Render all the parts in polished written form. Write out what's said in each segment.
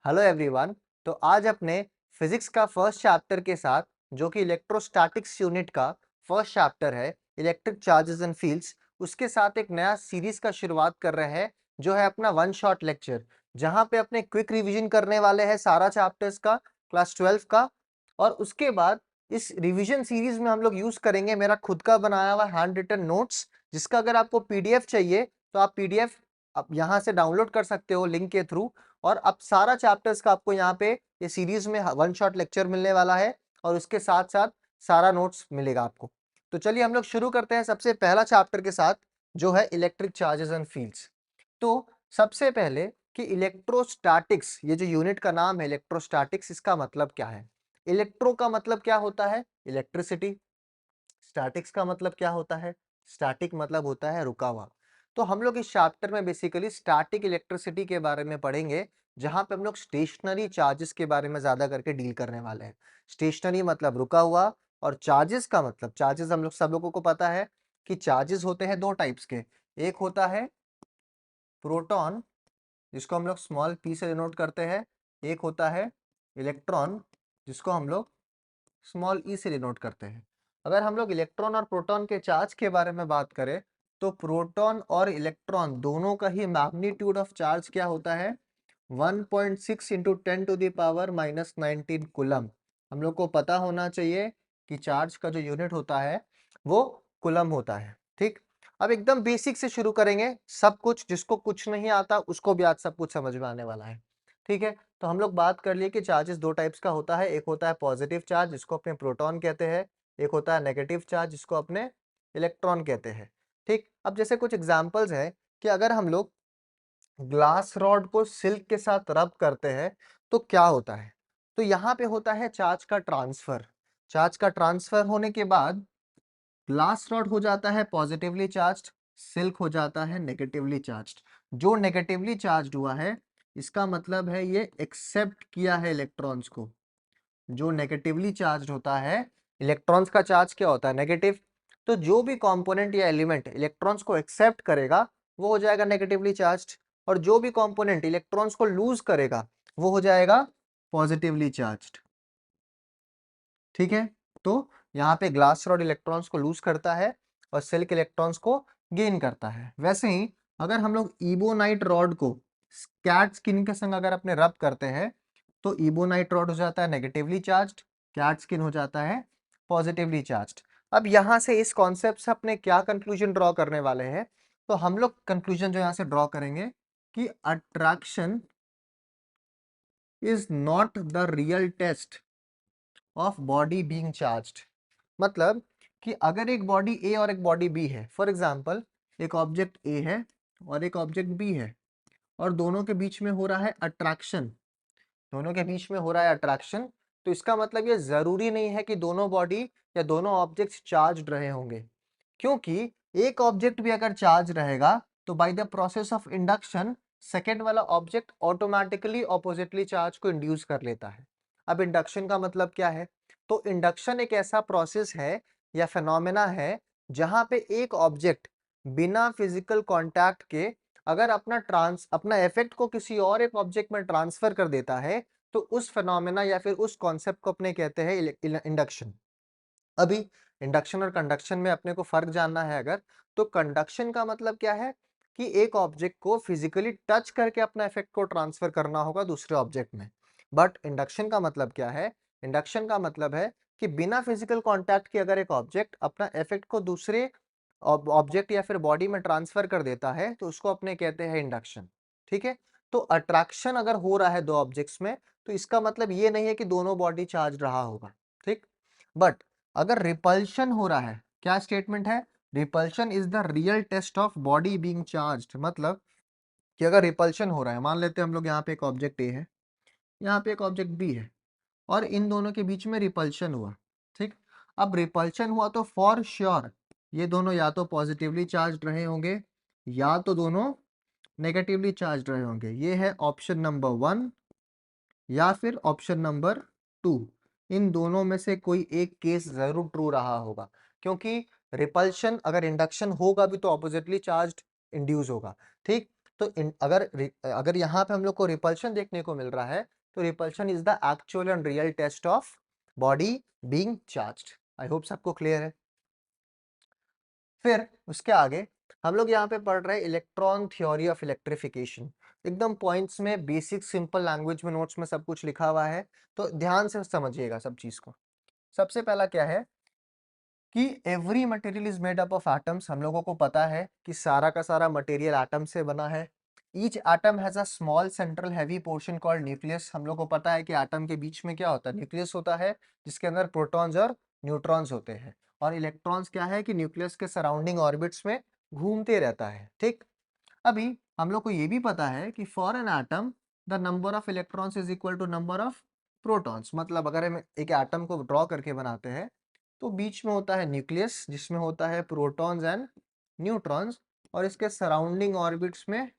Hello everyone. तो आज अपने फिजिक्स का फर्स्ट चैप्टर के साथ जो कि इलेक्ट्रोस्टैटिक्स यूनिट का फर्स्ट चैप्टर है, इलेक्ट्रिक चार्जेस एंड फील्ड्स, उसके साथ एक नया सीरीज का शुरुआत कर रहे हैं जो है अपना वन शॉट लेक्चर, जहां पे अपने क्विक रिवीजन करने वाले हैं सारा चैप्टर्स का, क्लास 12 का। और उसके बाद इस रिवीजन सीरीज में हम लोग यूज करेंगे मेरा खुद का बनाया हुआ हैंड रिटन नोट्स, जिसका अगर आपको पीडीएफ चाहिए तो आप पीडीएफ आप यहाँ से डाउनलोड कर सकते हो लिंक के थ्रू। और अब सारा चैप्टर्स का आपको यहाँ पे ये सीरीज में वन शॉट लेक्चर मिलने वाला है और उसके साथ साथ सारा नोट्स मिलेगा आपको। तो चलिए हम लोग शुरू करते हैं सबसे पहला चैप्टर के साथ, जो है इलेक्ट्रिक चार्जेस एंड फील्ड्स। तो सबसे पहले कि इलेक्ट्रोस्टैटिक्स, ये जो यूनिट का नाम है इलेक्ट्रोस्टैटिक्स, इसका मतलब क्या है। इलेक्ट्रो का मतलब क्या होता है, इलेक्ट्रिसिटी। स्टैटिक्स का मतलब क्या होता है, स्टैटिक मतलब होता है रुका हुआ। तो हम लोग इस चैप्टर में बेसिकली स्टैटिक इलेक्ट्रिसिटी के बारे में पढ़ेंगे, जहां पे हम लोग स्टेशनरी चार्जेस के बारे में ज्यादा करके डील करने वाले हैं। स्टेशनरी मतलब रुका हुआ, और चार्जेस का मतलब, चार्जेस हम लोग सब लोगों को पता है कि चार्जेस होते हैं दो टाइप्स के। एक होता है प्रोटॉन, जिसको हम लोग स्मॉल पी से डिनोट करते हैं। एक होता है इलेक्ट्रॉन, जिसको हम लोग स्मॉल ई से डिनोट करते हैं। अगर हम लोग इलेक्ट्रॉन और प्रोटॉन के चार्ज के बारे में बात करें, तो प्रोटॉन और इलेक्ट्रॉन दोनों का ही मैग्नीट्यूड ऑफ चार्ज क्या होता है, 1.6 इंटू 10⁻⁻19 कूलम। हम लोग को पता होना चाहिए कि चार्ज का जो यूनिट होता है वो कूलम होता है। ठीक, अब एकदम बेसिक से शुरू करेंगे, सब कुछ, जिसको कुछ नहीं आता उसको भी आज सब कुछ समझ में आने वाला है। ठीक है, तो हम लोग बात कर लिए कि चार्जेस दो टाइप्स का होता है। एक होता है पॉजिटिव चार्ज, जिसको अपने प्रोटॉन कहते हैं। एक होता है नेगेटिव चार्ज, जिसको अपने इलेक्ट्रॉन कहते हैं। ठीक, अब जैसे कुछ एग्जांपल्स है कि अगर हम लोग ग्लास रॉड को सिल्क के साथ रब करते हैं तो क्या होता है। तो यहाँ पे होता है चार्ज का ट्रांसफर। चार्ज का ट्रांसफर होने के बाद ग्लास रॉड हो जाता है पॉजिटिवली चार्ज्ड, सिल्क हो जाता है नेगेटिवली चार्ज्ड। जो नेगेटिवली चार्ज्ड हुआ है, इसका मतलब है ये एक्सेप्ट किया है इलेक्ट्रॉन्स को। जो नेगेटिवली चार्ज होता है, इलेक्ट्रॉन्स का चार्ज क्या होता है, नेगेटिव। तो जो भी कंपोनेंट या एलिमेंट इलेक्ट्रॉन्स को एक्सेप्ट करेगा वो हो जाएगा नेगेटिवली चार्ज्ड, और जो भी कंपोनेंट इलेक्ट्रॉन्स को लूज करेगा वो हो जाएगा पॉजिटिवली चार्ज्ड। ठीक है, तो यहाँ पे ग्लास रॉड इलेक्ट्रॉन्स को लूज करता है और सिल्क इलेक्ट्रॉन्स को गेन करता है। वैसे ही अगर हम लोग इबोनाइट रॉड को कैट स्किन के संग अगर अपने रब करते हैं, तो इबोनाइट रॉड हो जाता है नेगेटिवली चार्ज्ड, कैट स्किन हो जाता है पॉजिटिवली चार्ज्ड। अब यहाँ से इस कॉन्सेप्ट से अपने क्या कंक्लूजन ड्रॉ करने वाले हैं, तो हम लोग कंक्लूजन जो यहाँ से ड्रॉ करेंगे कि attraction is not the real test of body being charged. मतलब कि अगर एक बॉडी ए और एक बॉडी बी है, फॉर एग्जांपल एक ऑब्जेक्ट ए है और एक ऑब्जेक्ट बी है, और दोनों के बीच में हो रहा है अट्रैक्शन, दोनों के बीच में हो रहा है अट्रैक्शन, तो इसका मतलब ये जरूरी नहीं है कि दोनों बॉडी या दोनों ऑब्जेक्ट्स चार्ज रहे होंगे। क्योंकि एक ऑब्जेक्ट भी अगर चार्ज रहेगा तो by the process of induction second वाला ऑब्जेक्ट ऑटोमेटिकली ऑपोजिटली चार्ज को इंड्यूस कर लेता है। अब इंडक्शन का मतलब क्या है, तो इंडक्शन एक ऐसा प्रोसेस है या फिनोमेना है जहां पे एक ऑब्जेक्ट बिना फिजिकल कांटेक्ट के अगर अपना इफेक्ट को किसी और एक ऑब्जेक्ट में ट्रांसफर कर देता है, तो उस फिनोमेना या फिर उस कॉन्सेप्ट को अपने कहते हैं इंडक्शन। अभी इंडक्शन और कंडक्शन में अपने को फर्क जानना है अगर, तो कंडक्शन का मतलब क्या है कि एक ऑब्जेक्ट को फिजिकली टच करके अपना इफेक्ट को ट्रांसफर करना होगा दूसरे ऑब्जेक्ट में। बट इंडक्शन का मतलब क्या है, इंडक्शन का मतलब है कि बिना फिजिकल कांटेक्ट के अगर एक ऑब्जेक्ट अपना इफेक्ट को दूसरे ऑब्जेक्ट या फिर बॉडी में ट्रांसफर कर देता है तो उसको अपने कहते हैं इंडक्शन। ठीक है, तो अट्रैक्शन अगर हो रहा है दो ऑब्जेक्ट्स में, तो इसका मतलब ये नहीं है कि दोनों बॉडी चार्ज रहा होगा। ठीक, बट अगर रिपल्शन हो रहा है, क्या स्टेटमेंट है, repulsion is the real test of body being charged. मतलब कि अगर रिपल्शन हो रहा है, मान लेते हैं हम लोग यहाँ पे एक ऑब्जेक्ट ए है, यहाँ पे एक ऑब्जेक्ट बी है, और इन दोनों के बीच में रिपल्शन हुआ। ठीक, अब रिपल्शन हुआ तो फॉर श्योर ये दोनों या तो पॉजिटिवली चार्ज रहे होंगे या तो दोनों नेगेटिवली चार्ज रहे होंगे। ये है ऑप्शन नंबर 1 या फिर ऑप्शन नंबर 2। इन दोनों में से कोई एक केस जरूर ट्रू रहा होगा, क्योंकि रिपल्शन अगर इंडक्शन होगा भी तो ऑपोजिटली चार्ज्ड इंड्यूस होगा। ठीक, तो अगर यहाँ पे हम लोग को रिपल्शन देखने को मिल रहा है, तो repulsion is the actual and real test of body being charged. I hope सबको क्लियर है। फिर उसके आगे हम लोग यहाँ पे पढ़ रहे हैं इलेक्ट्रॉन थ्योरी ऑफ इलेक्ट्रिफिकेशन। एकदम पॉइंट्स में, बेसिक सिंपल लैंग्वेज में, नोट्स में सब कुछ लिखा हुआ है, तो ध्यान से समझिएगा सब चीज को। सबसे पहला क्या है कि every material is made up of atoms. हम लोगों को पता है कि सारा का सारा मटेरियल एटम से बना है। Each atom has a small central heavy portion called nucleus. हम लोग को पता है कि एटम के बीच में क्या होता है, न्यूक्लियस होता है, जिसके अंदर प्रोटॉन्स और न्यूट्रॉन्स होते हैं। और इलेक्ट्रॉन्स क्या है कि न्यूक्लियस के सराउंडिंग ऑर्बिट्स में घूमते रहता है। ठीक, अभी हम लोग को ये भी पता है कि for an atom the number of electrons is equal to number of protons. मतलब अगर हम एक एटम को ड्रॉ करके बनाते हैं, तो बीच में होता है न्यूक्लियस, जिसमें होता है प्रोटॉन्स एंड न्यूट्रॉन्स, और इसके सराउंडिंग ऑर्बिट्स में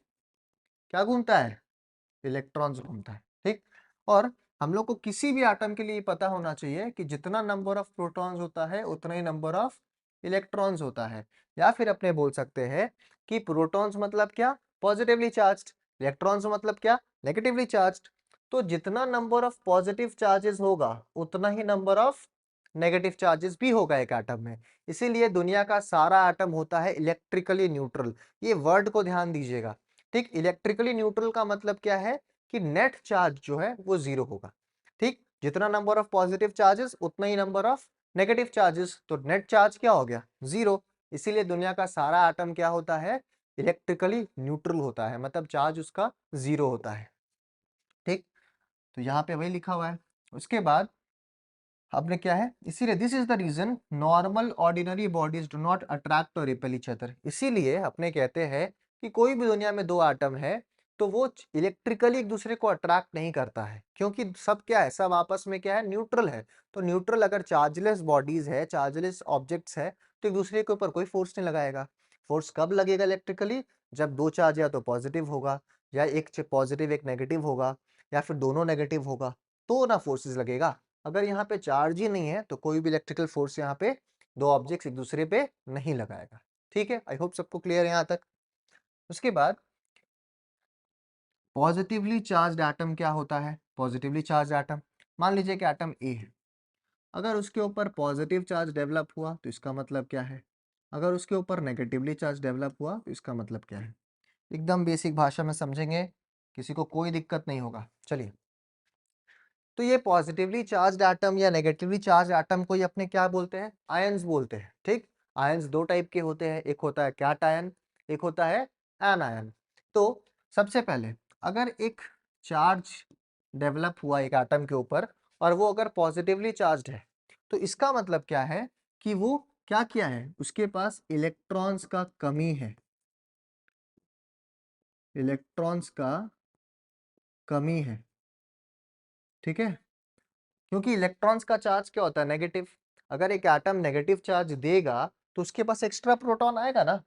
क्या घूमता है, इलेक्ट्रॉन्स घूमता है। ठीक, और हम लोग को किसी भी एटम के लिए पता होना चाहिए कि जितना नंबर ऑफ प्रोटॉन्स होता है उतना ही नंबर ऑफ इलेक्ट्रॉन्स होता है। या फिर अपने बोल सकते हैं कि प्रोटॉन्स मतलब क्या, पॉजिटिवली चार्ज्ड, इलेक्ट्रॉन्स मतलब क्या, नेगेटिवली चार्ज्ड। तो जितना नंबर ऑफ पॉजिटिव चार्जेस होगा उतना ही नंबर ऑफ नेगेटिव चार्जेस भी होगा एक एटम में। इसीलिए दुनिया का सारा एटम होता है इलेक्ट्रिकली न्यूट्रल। ये वर्ड को ध्यान दीजिएगा। ठीक, इलेक्ट्रिकली न्यूट्रल का मतलब क्या है कि नेट चार्ज जो है वो जीरो होगा। ठीक, जितना नंबर ऑफ पॉजिटिव चार्जेस उतना ही नंबर ऑफ नेगेटिव चार्जेस, तो नेट चार्ज क्या हो गया, जीरो। इसीलिए दुनिया का सारा एटम क्या होता है, इलेक्ट्रिकली न्यूट्रल होता है, मतलब चार्ज उसका जीरो होता है। ठीक, तो यहाँ पे वही लिखा हुआ है। उसके बाद आपने क्या है, इसीलिए this is the reason normal ordinary bodies do not attract और रिपेल ईच अदर। इसीलिए अपने कहते हैं कि कोई भी दुनिया में दो एटम है तो वो इलेक्ट्रिकली एक दूसरे को अट्रैक्ट नहीं करता है, क्योंकि सब क्या है, सब आपस में क्या है, न्यूट्रल है। तो न्यूट्रल अगर चार्जलेस बॉडीज है, चार्जलेस ऑब्जेक्ट्स है, तो एक दूसरे के ऊपर कोई फोर्स नहीं लगाएगा। फोर्स कब लगेगा इलेक्ट्रिकली, जब दो चार्ज या तो पॉजिटिव होगा, या एक पॉजिटिव एक नेगेटिव होगा, या फिर दोनों नेगेटिव होगा, तो ना फोर्सेस लगेगा। अगर यहाँ पे चार्ज ही नहीं है तो कोई भी इलेक्ट्रिकल फोर्स यहाँ पे दो ऑब्जेक्ट्स एक दूसरे पे नहीं लगाएगा। ठीक है, आई होप सबको क्लियर है यहाँ तक। उसके बाद पॉजिटिवली चार्ज्ड एटम क्या होता है, पॉजिटिवली चार्ज एटम, मान लीजिए कि एटम ए है, अगर उसके ऊपर पॉजिटिव चार्ज डेवलप हुआ तो इसका मतलब क्या है, अगर उसके ऊपर नेगेटिवली चार्ज डेवलप हुआ तो इसका मतलब क्या है। एकदम बेसिक भाषा में समझेंगे, किसी को कोई दिक्कत नहीं होगा। चलिए, तो ये पॉजिटिवली चार्ज्ड एटम या नेगेटिवली चार्ज एटम को ये अपने क्या बोलते हैं, आयंस बोलते हैं। ठीक, आयंस दो टाइप के होते हैं, एक होता है कैट आयन, एक होता है एन आयन। तो सबसे पहले अगर एक चार्ज डेवलप हुआ एक एटम के ऊपर और वो अगर पॉजिटिवली चार्ज्ड है, तो इसका मतलब क्या है कि वो क्या किया है, उसके पास इलेक्ट्रॉन्स का कमी है, इलेक्ट्रॉन्स का कमी है। ठीक है, क्योंकि इलेक्ट्रॉन्स का चार्ज क्या होता है, नेगेटिव। अगर एक एटम नेगेटिव चार्ज देगा तो उसके पास एक्स्ट्रा प्रोटॉन आएगा ना,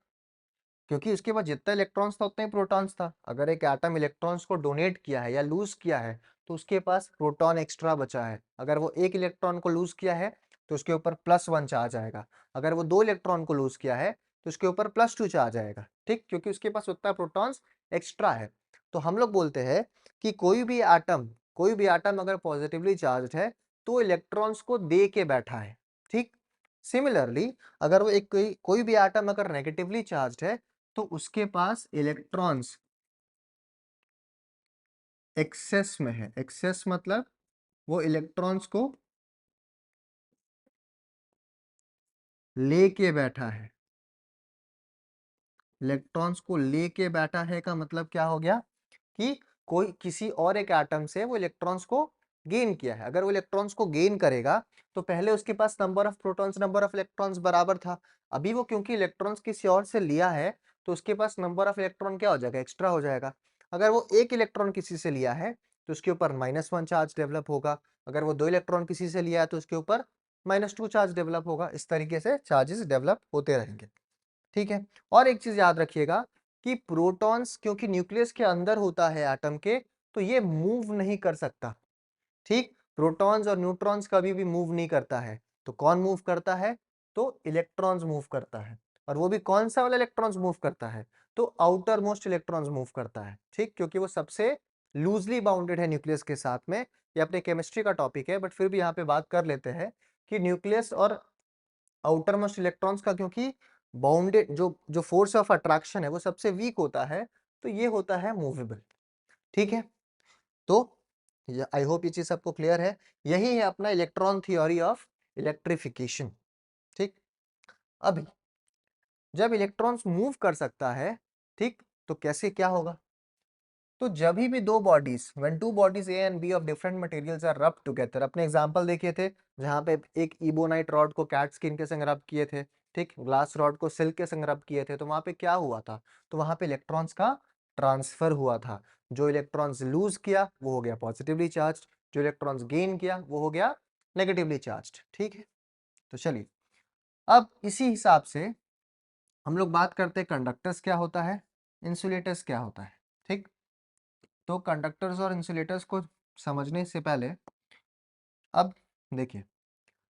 क्योंकि उसके पास जितना इलेक्ट्रॉन्स था उतना ही प्रोटॉन्स था। अगर एक एटम इलेक्ट्रॉन्स को डोनेट किया है या लूज किया है तो उसके पास प्रोटॉन एक्स्ट्रा बचा है। अगर वो एक इलेक्ट्रॉन को लूज किया है तो उसके ऊपर +1 चार्ज आएगा। अगर वो दो इलेक्ट्रॉन को लूज किया है तो उसके ऊपर +2 चार्ज आएगा। ठीक, क्योंकि उसके पास उतना प्रोटॉन्स एक्स्ट्रा है। तो हम लोग बोलते हैं कि कोई भी एटम अगर पॉजिटिवली चार्ज है तो इलेक्ट्रॉन्स को दे के बैठा है। ठीक, सिमिलरली अगर वो एक कोई भी एटम अगर नेगेटिवली चार्ज है तो उसके पास इलेक्ट्रॉन्स एक्सेस में है। एक्सेस मतलब वो इलेक्ट्रॉन्स को लेके बैठा है, इलेक्ट्रॉन्स को लेके बैठा है का मतलब क्या हो गया कि कोई किसी और एक एटम से वो इलेक्ट्रॉन्स को गेन किया है। अगर वो इलेक्ट्रॉन्स को गेन करेगा तो पहले उसके पास number of protons number of electrons बराबर था। अभी वो क्योंकि इलेक्ट्रॉन्स किसी और से लिया है तो उसके पास नंबर ऑफ इलेक्ट्रॉन क्या हो जाएगा, एक्स्ट्रा हो जाएगा। अगर वो एक इलेक्ट्रॉन किसी से लिया है तो उसके ऊपर -1 चार्ज डेवलप होगा। अगर वो दो इलेक्ट्रॉन किसी से लिया है तो उसके ऊपर -2 चार्ज डेवलप होगा। इस तरीके से चार्जेस डेवलप होते रहेंगे। ठीक है, और एक चीज याद रखिएगा कि प्रोटॉन्स क्योंकि न्यूक्लियस के अंदर होता है एटम के, तो ये मूव नहीं कर सकता। ठीक, प्रोटॉन्स और न्यूट्रॉन्स कभी भी मूव नहीं करता है। तो कौन मूव करता है, तो इलेक्ट्रॉन्स मूव करता है। और वो भी कौन सा वाला इलेक्ट्रॉन्स मूव करता है, तो आउटर मोस्ट इलेक्ट्रॉन्स मूव करता है, ठीक, क्योंकि वो सबसे लूजली बाउंडेड है न्यूक्लियस के साथ में। ये अपने केमिस्ट्री का टॉपिक है, बट फिर भी यहाँ पे बात कर लेते हैं कि न्यूक्लियस और आउटर मोस्ट इलेक्ट्रॉन्स का, क्योंकि बाउंडेड जो जो फोर्स ऑफ अट्रैक्शन है वो सबसे वीक होता है, तो ये होता है मूवेबल, ठीक है। तो आई होप ये चीज सबको क्लियर है। यही है अपना इलेक्ट्रॉन थ्योरी ऑफ इलेक्ट्रिफिकेशन, ठीक। अभी जब इलेक्ट्रॉन्स मूव कर सकता है, ठीक, तो कैसे क्या होगा, तो जब भी दो bodies, when two bodies A and B of different materials are rub together, अपने एग्जांपल देखे थे जहां पे एक इबोनाइट रॉड को कैट स्किन के संग रब किए थे, ठीक, ग्लास रॉड को सिल्क के संग रब किए थे, तो वहां पे क्या हुआ था, तो वहां पे इलेक्ट्रॉन्स का ट्रांसफर हुआ था। जो इलेक्ट्रॉन्स लूज किया वो हो गया पॉजिटिवली चार्ज, जो इलेक्ट्रॉन्स गेन किया वो हो गया नेगेटिवली चार्ज, ठीक है। तो चलिए अब इसी हिसाब से हम लोग बात करते हैं कंडक्टर्स क्या होता है, इंसुलेटर्स क्या होता है, ठीक। तो कंडक्टर्स और इंसुलेटर्स को समझने से पहले अब देखिए,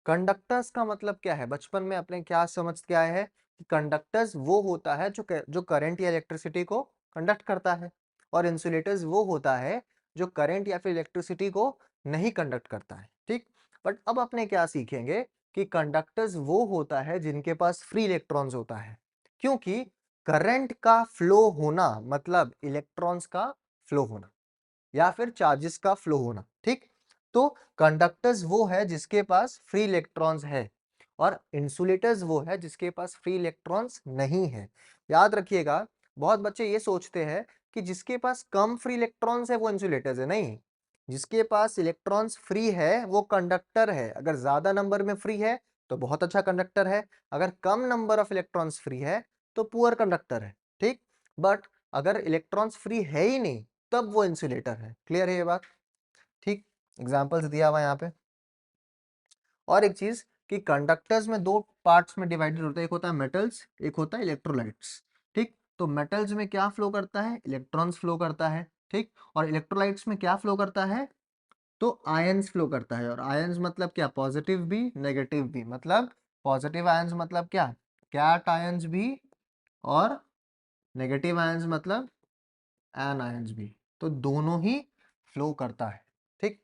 कंडक्टर्स का मतलब क्या है, बचपन में अपने क्या समझ के आए हैं कि कंडक्टर्स वो होता है जो करंट या इलेक्ट्रिसिटी को कंडक्ट करता है, और इंसुलेटर्स वो होता है जो करंट या फिर इलेक्ट्रिसिटी को नहीं कंडक्ट करता है, ठीक। बट अब अपने क्या सीखेंगे कि कंडक्टर्स वो होता है जिनके पास फ्री इलेक्ट्रॉन्स होता है, क्योंकि करंट का फ्लो होना मतलब इलेक्ट्रॉन्स का फ्लो होना या फिर चार्जेस का फ्लो होना, ठीक। तो कंडक्टर्स वो है जिसके पास फ्री इलेक्ट्रॉन्स है, और इंसुलेटर्स वो है जिसके पास फ्री इलेक्ट्रॉन्स नहीं है। याद रखिएगा, बहुत बच्चे ये सोचते हैं कि जिसके पास कम फ्री इलेक्ट्रॉन्स है वो इंसुलेटर्स है, नहीं, जिसके पास इलेक्ट्रॉन्स फ्री है वो कंडक्टर है। अगर ज्यादा नंबर में फ्री है तो बहुत अच्छा कंडक्टर है, अगर कम नंबर ऑफ इलेक्ट्रॉन्स फ्री है तो पुअर कंडक्टर है, ठीक। बट अगर इलेक्ट्रॉन्स फ्री है ही नहीं तब वो इंसुलेटर है। क्लियर है ये बात, ठीक। एग्जांपल्स दिया हुआ है यहाँ पे। और एक चीज कि कंडक्टर्स में दो पार्ट्स में डिवाइडेड होता है, एक होता है मेटल्स, एक होता है इलेक्ट्रोलाइट्स, ठीक। तो मेटल्स में क्या फ्लो करता है, इलेक्ट्रॉन्स फ्लो करता है, ठीक। और इलेक्ट्रोलाइट्स में क्या फ्लो करता है, तो आयंस फ्लो करता है। और आयंस मतलब क्या, पॉजिटिव भी नेगेटिव भी, मतलब पॉजिटिव आयंस मतलब क्या, कैट आयंस भी, और नेगेटिव आयंस मतलब एन आयंस भी, तो दोनों ही फ्लो करता है, ठीक।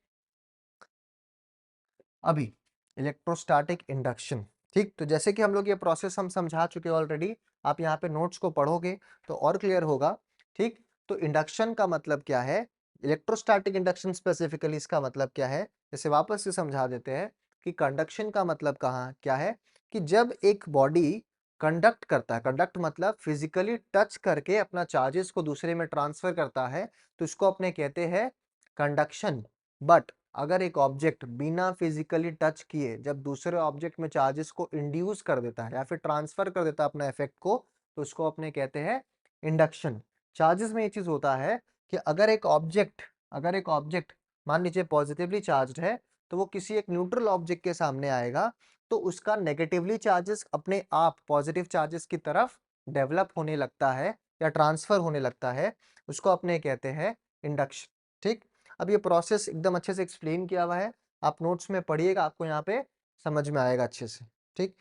अभी इलेक्ट्रोस्टैटिक इंडक्शन, ठीक। तो जैसे कि हम लोग ये प्रोसेस हम समझा चुके ऑलरेडी, आप यहाँ पे नोट्स को पढ़ोगे तो और क्लियर होगा, ठीक। तो इंडक्शन का मतलब क्या है, इलेक्ट्रोस्टैटिक इंडक्शन स्पेसिफिकली इसका मतलब क्या है, जैसे वापस से समझा देते हैं कि कंडक्शन का मतलब कहाँ क्या है, कि जब एक बॉडी कंडक्ट करता है, कंडक्ट मतलब फिजिकली टच करके अपना चार्जेस को दूसरे में ट्रांसफर करता है, तो इसको अपने कहते हैं कंडक्शन। बट अगर एक ऑब्जेक्ट बिना फिजिकली टच किए जब दूसरे ऑब्जेक्ट में चार्जेस को इंड्यूस कर देता है या फिर ट्रांसफर कर देता है अपना इफेक्ट को, तो उसको अपने कहते हैं इंडक्शन। चार्जेस में ये चीज होता है कि अगर एक ऑब्जेक्ट मान लीजिए पॉजिटिवली चार्ज्ड है, तो वो किसी एक न्यूट्रल ऑब्जेक्ट के सामने आएगा, तो उसका नेगेटिवली चार्जेस अपने आप पॉजिटिव चार्जेस की तरफ डेवलप होने लगता है या ट्रांसफर होने लगता है, उसको अपने कहते हैं इंडक्शन, ठीक। अब ये प्रोसेस एकदम अच्छे से एक्सप्लेन किया हुआ है, आप नोट्स में पढ़िएगा, आपको यहाँ पे समझ में आएगा अच्छे से, ठीक।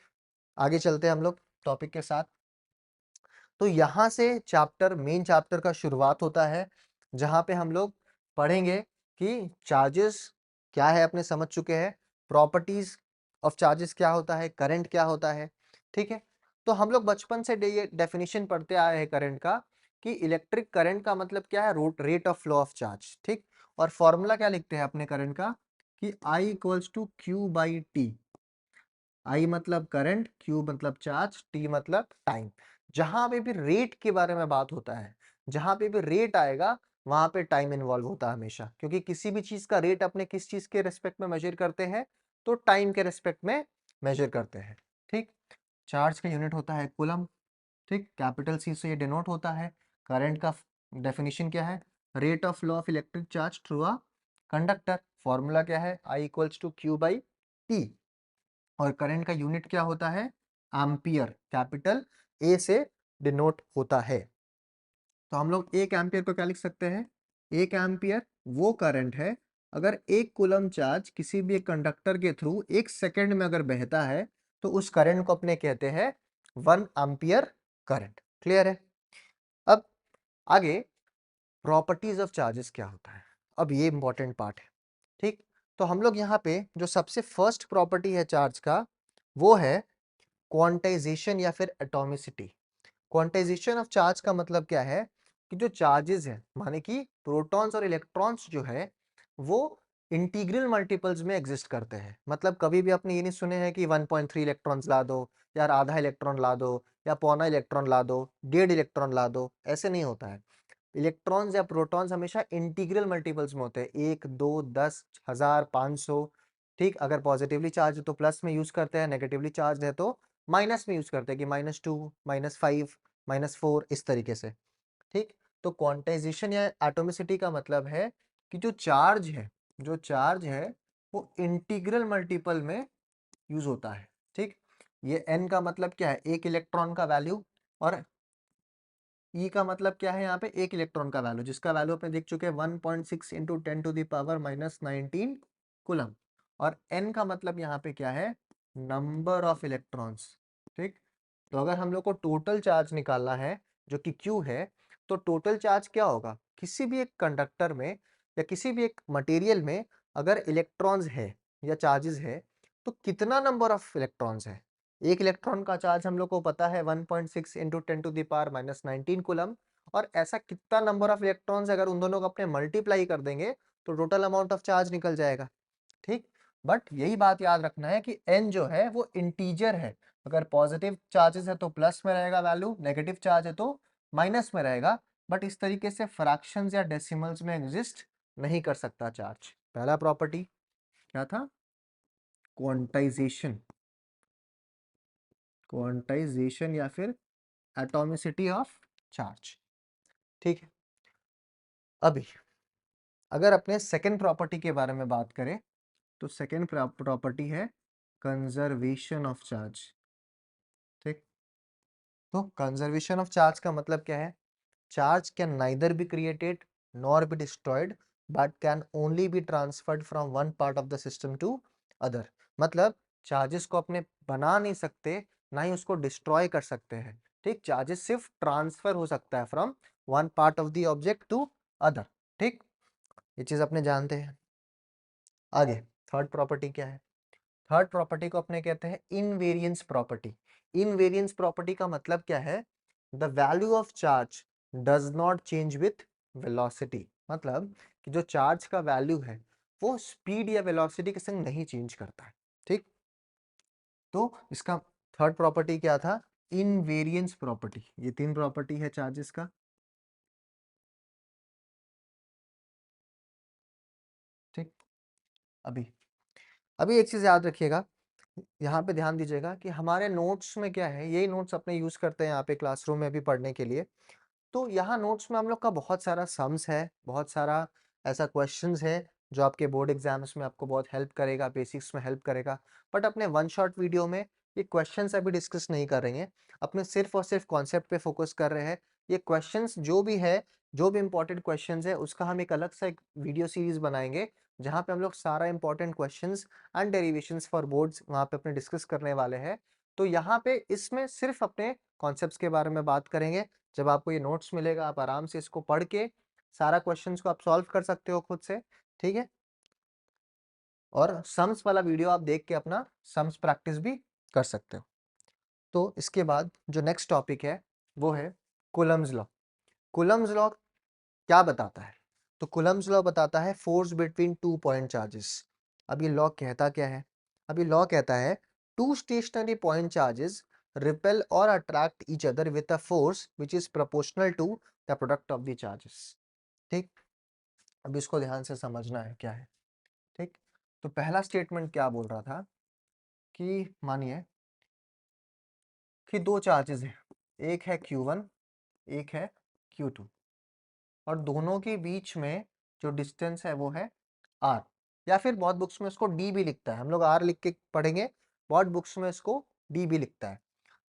आगे चलते हैं हम लोग टॉपिक के साथ। तो यहाँ से मेन चैप्टर का शुरुआत होता है, जहाँ पे हम लोग पढ़ेंगे कि चार्जेस क्या है, अपने समझ चुके हैं, प्रॉपर्टीज ऑफ चार्जेस क्या होता है, करंट क्या होता है, ठीक है। तो हम लोग बचपन से ये डेफिनेशन पढ़ते आए हैं करंट का, कि इलेक्ट्रिक करंट का मतलब क्या है, rate of flow of charge, ठीक। और फॉर्मूला क्या लिखते हैं अपने करंट का, कि I equals to Q by T. I मतलब करंट, क्यू मतलब चार्ज, टी मतलब टाइम। जहां पे भी रेट के बारे में बात होता है, जहां पे भी रेट आएगा वहां पे टाइम इन्वॉल्व होता है हमेशा, क्योंकि किसी भी चीज का रेट अपने किस चीज के रेस्पेक्ट में मेजर करते हैं, तो टाइम के रेस्पेक्ट में मेजर करते हैं, ठीक। चार्ज का यूनिट होता है कूलम, ठीक, कैपिटल सी से ये डिनोट होता है। करंट का डेफिनेशन क्या है, rate of flow of electric charge through a conductor. Formula क्या है, I equals to Q by T. और करंट का यूनिट क्या होता है, एम्पियर, कैपिटल ए से डिनोट होता है। तो हम लोग एक एम्पियर को क्या लिख सकते हैं, एक एम्पियर वो करंट है अगर एक कूलम चार्ज किसी भी एक कंडक्टर के थ्रू एक सेकंड में अगर बहता है, तो उस करंट को अपने कहते हैं 1 एम्पियर करंट। क्लियर है? अब आगे प्रॉपर्टीज ऑफ चार्जेस क्या होता है, अब ये इंपॉर्टेंट पार्ट है। ठीक, तो हम लोग यहाँ पे जो सबसे फर्स्ट प्रॉपर्टी है चार्ज का वो है क्वांटाइजेशन या फिर एटॉमिसिटी। क्वांटाइजेशन ऑफ चार्ज का मतलब क्या है कि जो चार्जेस है माने कि प्रोटॉन्स और इलेक्ट्रॉन्स जो है वो इंटीग्रल मल्टीपल्स में एग्जिस्ट करते हैं। मतलब कभी भी आपने ये नहीं सुने हैं कि 1.3 इलेक्ट्रॉन्स ला दो, या आधा इलेक्ट्रॉन ला दो, या पौना इलेक्ट्रॉन ला दो, 1.5 इलेक्ट्रॉन ला दो, ऐसे नहीं होता है। इलेक्ट्रॉन्स या प्रोटॉन्स हमेशा इंटीग्रल मल्टीपल्स में होते हैं, 1, 2, 10, 1000, 500। ठीक, अगर पॉजिटिवली चार्ज है तो प्लस में यूज करते हैं, नेगेटिवली चार्ज है तो माइनस में यूज करते हैं कि -2, -5, -4 इस तरीके से। ठीक, तो क्वांटाइजेशन या एटॉमिसिटी का मतलब है कि जो चार्ज है वो इंटीग्रल मल्टीपल में यूज होता है। ठीक, ये n का मतलब क्या है, एक इलेक्ट्रॉन का वैल्यू, और ई का मतलब क्या है यहाँ पे, एक इलेक्ट्रॉन का वैल्यू, जिसका वैल्यू अपने देख चुके हैं 1.6 इंटू 10⁻⁻19 कूलम। और एन का मतलब यहाँ पे क्या है, नंबर ऑफ इलेक्ट्रॉन्स। ठीक, तो अगर हम लोग को टोटल चार्ज निकालना है जो कि Q है, तो टोटल चार्ज क्या होगा, किसी भी एक कंडक्टर में या किसी भी एक मटेरियल में अगर इलेक्ट्रॉन्स है या चार्जेस है तो कितना नंबर ऑफ इलेक्ट्रॉन्स है। एक इलेक्ट्रॉन का चार्ज हम लोग को पता है 1.6 इंटू 10⁻⁻19 कूलम, और ऐसा कितना नंबर ऑफ इलेक्ट्रॉन्स अगर उन दोनों को अपने मल्टीप्लाई कर देंगे तो टोटल अमाउंट ऑफ चार्ज निकल जाएगा। ठीक, बट यही बात याद रखना है कि n जो है वो इंटीजर है। अगर पॉजिटिव चार्जेस है तो प्लस में रहेगा वैल्यू, नेगेटिव चार्ज है तो माइनस में रहेगा, बट इस तरीके से फ्रैक्शंस या डेसिमल्स में एग्जिस्ट नहीं कर सकता चार्ज। पहला प्रॉपर्टी क्या था, क्वांटाइजेशन, क्वांटाइजेशन या फिर एटॉमिसिटी ऑफ चार्ज। ठीक है, अभी अगर अपने सेकेंड प्रॉपर्टी के बारे में बात करें तो सेकेंड प्रॉपर्टी है कंजर्वेशन ऑफ चार्ज। ठीक, तो कंजर्वेशन ऑफ चार्ज का मतलब क्या है, charge can neither be created nor be destroyed but can only be transferred from one part of the system to other. मतलब चार्जेस को अपने बना नहीं सकते, ना ही उसको डिस्ट्रॉय कर सकते हैं। ठीक, चार्जेस सिर्फ ट्रांसफर हो सकता है from one part of the object to other. ठीक, ये चीज अपने जानते हैं। आगे थर्ड प्रॉपर्टी क्या है, थर्ड प्रॉपर्टी को अपने कहते हैं इनवेरियंस प्रॉपर्टी। इनवेरियंस प्रॉपर्टी का मतलब क्या है, the value of charge does not change with velocity. मतलब कि जो चार्ज का वैल्यू है वो स्पीड या वेलोसिटी के संग नहीं चेंज करता है। ठीक, तो इसका थर्ड प्रॉपर्टी क्या था, इनवेरियंस प्रॉपर्टी। ये तीन प्रॉपर्टी है चार्जेस का। ठीक, अभी अभी एक चीज याद रखिएगा, यहाँ पे ध्यान दीजिएगा कि हमारे नोट्स में क्या है, यही नोट्स अपने यूज करते हैं यहाँ पे क्लासरूम में भी पढ़ने के लिए। तो यहाँ नोट्स में हम लोग का बहुत सारा सम्स है, बहुत सारा ऐसा क्वेश्चंस है जो आपके बोर्ड एग्जाम्स में आपको बहुत हेल्प करेगा, बेसिक्स में हेल्प करेगा। बट अपने वन शॉट वीडियो में ये क्वेश्चंस अभी डिस्कस नहीं कर रहे हैं, अपने सिर्फ और सिर्फ कॉन्सेप्ट पे फोकस कर रहे हैं। ये क्वेश्चंस जो भी है, जो भी इंपॉर्टेंट क्वेश्चंस है उसका हम एक अलग सा एक वीडियो सीरीज बनाएंगे जहाँ पे हम लोग सारा important questions and derivations for boards वहाँ पे अपने डिस्कस करने वाले हैं। तो यहाँ पे इसमें सिर्फ अपने कॉन्सेप्ट्स के बारे में बात करेंगे। जब आपको ये नोट्स मिलेगा आप आराम से इसको पढ़ के सारा क्वेश्चंस को आप सॉल्व कर सकते हो खुद से। ठीक है, और सम्स वाला वीडियो आप देख के अपना सम्स प्रैक्टिस भी कर सकते हो। तो इसके बाद जो नेक्स्ट टॉपिक है वो है कूलम्स लॉ। कूलम्स लॉ क्या बताता है, तो कूलम्स लॉ बताता है force between two point charges. अब ये लॉ कहता क्या है, अब ये लॉ कहता है two stationary point charges repel और attract each other with a force which is proportional to the product of the charges. ठीक, अब इसको ध्यान से समझना है क्या है। ठीक, तो पहला स्टेटमेंट क्या बोल रहा था कि मानिए कि दो चार्जेस हैं, एक है Q1, एक है Q2, और दोनों के बीच में जो डिस्टेंस है वो है R, या फिर बहुत बुक्स में इसको D भी लिखता है, हम लोग R लिख के पढ़ेंगे, बहुत बुक्स में इसको D भी लिखता है।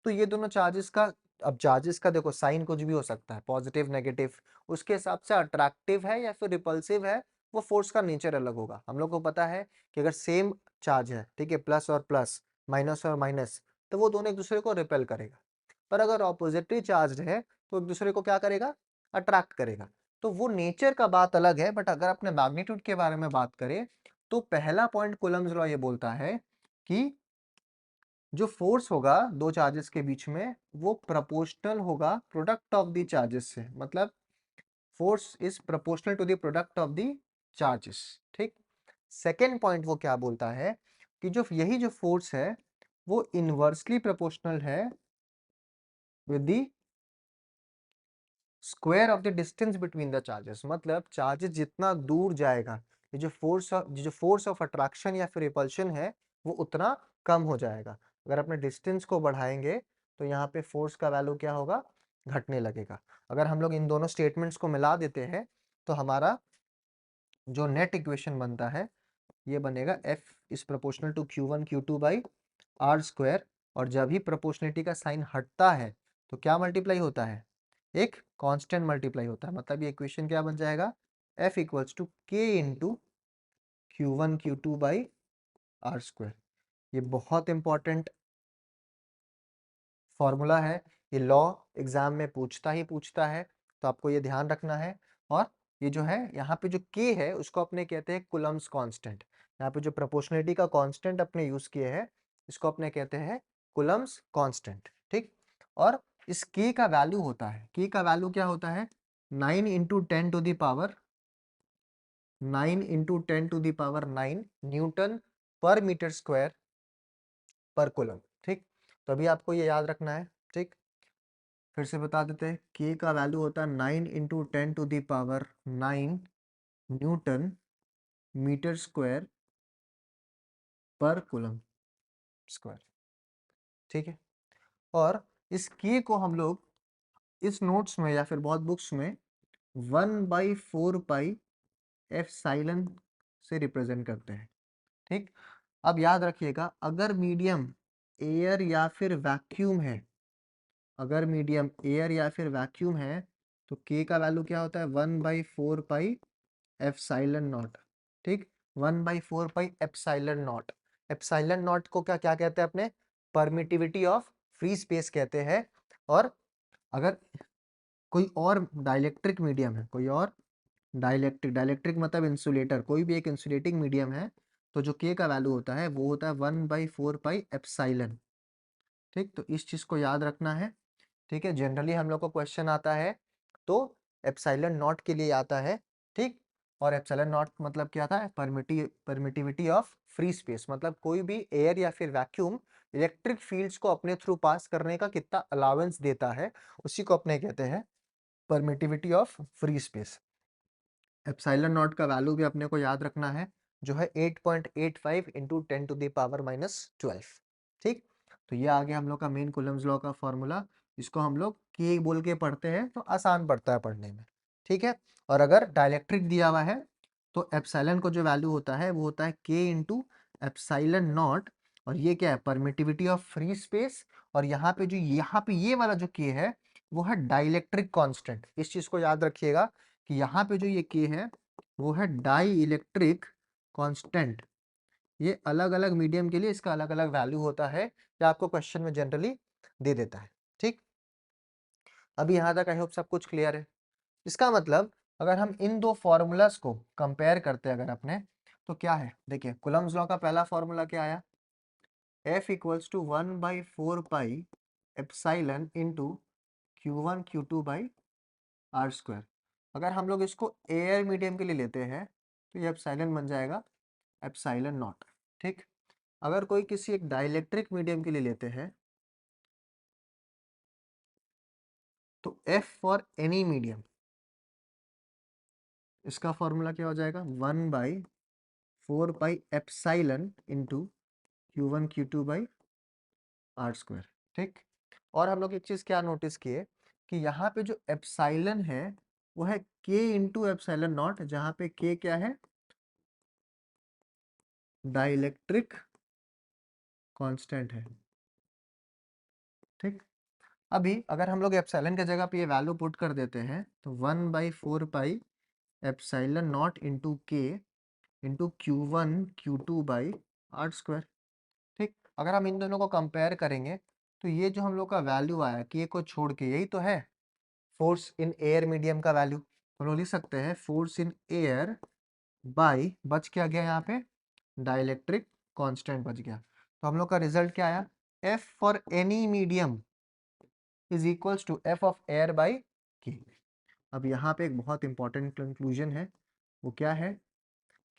तो ये दोनों चार्जेस का, अब चार्जेस का देखो साइन कुछ भी हो सकता है, पॉजिटिव नेगेटिव, उसके हिसाब से अट्रैक्टिव है या फिर रिपल्सिव है, वो फोर्स का नेचर अलग होगा। हम लोग को पता है कि अगर सेम चार्ज है, ठीक है, प्लस और प्लस, माइनस और माइनस, तो वो दोनों एक दूसरे को रिपेल करेगा। पर अगर ऑपोजिटली चार्ज है तो एक दूसरे को क्या करेगा, अट्रैक्ट करेगा। तो वो नेचर का बात अलग है, बट अगर अपने मैग्नीट्यूड के बारे में बात करें तो पहला पॉइंट कूलम्स लॉ ये बोलता है कि जो फोर्स होगा दो चार्जेस के बीच में वो प्रोपोर्शनल होगा प्रोडक्ट ऑफ द चार्जेस से, मतलब force is proportional to the product of the charges. ठीक। सेकेंड पॉइंट वो क्या बोलता है कि जो यही जो फोर्स है वो इनवर्सली प्रोपोर्शनल है with the square of the distance between the charges, मतलब चार्जेस जितना दूर जाएगा ये जो फोर्स ऑफ अट्रैक्शन या फिर रिपल्शन है वो उतना कम हो जाएगा। अगर अपने डिस्टेंस को बढ़ाएंगे तो यहाँ पे फोर्स का वैल्यू क्या होगा, घटने लगेगा। अगर हम लोग इन दोनों स्टेटमेंट्स को मिला देते हैं तो हमारा जो नेट इक्वेशन बनता है ये बनेगा F is proportional to Q1 Q2 by R square. और जब ही प्रोपोर्शनलिटी का साइन हटता है तो क्या मल्टीप्लाई होता है, एक कांस्टेंट मल्टीप्लाई होता है। मतलब ये इक्वेशन क्या बन जाएगा, F equals to K into Q1 Q2 by R square. ये बहुत इंपॉर्टेंट फॉर्मूला है, ये लॉ एग्जाम में पूछता है, तो आपको ये ध्यान रखना है। और ये जो है यहाँ पे जो K है उसको अपने कहते हैं कुलम्स कांस्टेंट। यहाँ पे जो प्रोपोर्शनलिटी का कांस्टेंट अपने यूज किए हैं इसको अपने कहते हैं कुलम्स कांस्टेंट। ठीक। और इस K का वैल्यू होता है, K का वैल्यू क्या होता है, 9 into 10 to the power 9 newton per metre square per coulomb. ठीक। तो अभी आपको ये याद रखना है। ठीक। फिर से बता देते हैं, के का वैल्यू होता है 9 into 10 to the power 9 newton metre square per coulomb square. ठीक है। और इस के को हम लोग इस नोट्स में या फिर बहुत बुक्स में 1/4 पाई एफ साइलन से रिप्रेजेंट करते हैं। ठीक। अब याद रखिएगा, अगर मीडियम एयर या फिर वैक्यूम है, अगर मीडियम एयर या फिर वैक्यूम है तो के का वैल्यू क्या होता है, 1/4 पाई एप्सिलॉन नॉट। ठीक। 1/4 pi epsilon not. Epsilon not को क्या क्या कहते हैं अपने, परमिटिविटी ऑफ फ्री स्पेस कहते हैं। और अगर कोई और डाइलेक्ट्रिक मीडियम है, कोई और डाइलेक्ट्रिक मतलब इंसुलेटर, कोई भी एक इंसुलेटिंग मीडियम है तो जो के का वैल्यू होता है वो होता है 1/4 पाई एप्सिलॉन। ठीक। तो इस चीज को याद रखना है। ठीक है। जनरली हम लोग को क्वेश्चन आता है तो एप्सिलॉन नॉट के लिए आता है। ठीक। और एप्सिलॉन नॉट मतलब क्या था, परमिटिविटी ऑफ फ्री स्पेस, मतलब कोई भी एयर या फिर वैक्यूम इलेक्ट्रिक फील्ड्स को अपने थ्रू पास करने का कितना अलाउंस देता है उसी को अपने कहते हैं permittivity of free space. Epsilon not का वैल्यू भी अपने को याद रखना है जो है 8.85 इंटू 10 टू द पावर -12। ठीक। तो ये आ गया हम लोग का मेन कूलम्स लॉ का फॉर्मूला। इसको हम लोग के बोल के पढ़ते हैं तो आसान पड़ता है पढ़ने में। ठीक है। और अगर डाइलेक्ट्रिक दिया हुआ है तो एप्सिलॉन को जो वैल्यू होता है वो होता है के इंटू एप्सिलॉन नॉट। और ये क्या है, परमिटिविटी ऑफ फ्री स्पेस। और यहाँ पे ये वाला जो के है वो है डाइलेक्ट्रिक कांस्टेंट। इस चीज को याद रखिएगा कि यहाँ पे जो ये के है वो है डाई इलेक्ट्रिक कांस्टेंट। ये अलग अलग मीडियम के लिए इसका अलग अलग वैल्यू होता है, ये आपको क्वेश्चन में जनरली दे देता है। ठीक। अभी यहाँ तक आई होप सब कुछ क्लियर है। इसका मतलब अगर हम इन दो फॉर्मूलाज को कंपेयर करते हैं अगर अपने, तो क्या है, देखिए कूलम्स लॉ का पहला फॉर्मूला क्या आया, F equals to 1/4 pi epsilon into Q1 Q2 by R square. अगर हम लोग इसको एयर मीडियम के लिए लेते हैं तो ये एप्सिलॉन बन जाएगा एप्सिलॉन नॉट। ठीक। अगर कोई किसी एक डाइलेक्ट्रिक मीडियम के लिए लेते हैं तो F फॉर एनी मीडियम, इसका फॉर्मूला क्या हो जाएगा, 1/4 pi epsilon into Q1 Q2 by R square. ठीक। और हम लोग एक चीज क्या नोटिस किए कि यहाँ पे जो एप्सिलॉन है वो है K इंटू एप्सिलॉन नॉट, जहाँ पे K क्या है, डाइलेक्ट्रिक कांस्टेंट है। ठीक। अभी अगर हम लोग एप्सिलॉन की जगह पे ये वैल्यू पुट कर देते हैं तो 1/4 pi epsilon nought into K into Q1 Q2 by R square. ठीक। अगर हम इन दोनों को कंपेयर करेंगे तो ये जो हम लोग का वैल्यू आया के को छोड़ के, यही तो है फोर्स इन एयर मीडियम का वैल्यू। हम लोग लिख सकते हैं फोर्स इन एयर बाई, बच क्या गया यहाँ पे, डाइलेक्ट्रिक कांस्टेंट बच गया। तो हम लोग का रिजल्ट क्या आया, F for any medium is equals to F of air by K. अब यहाँ पे एक बहुत इंपॉर्टेंट कंक्लूजन है, वो क्या है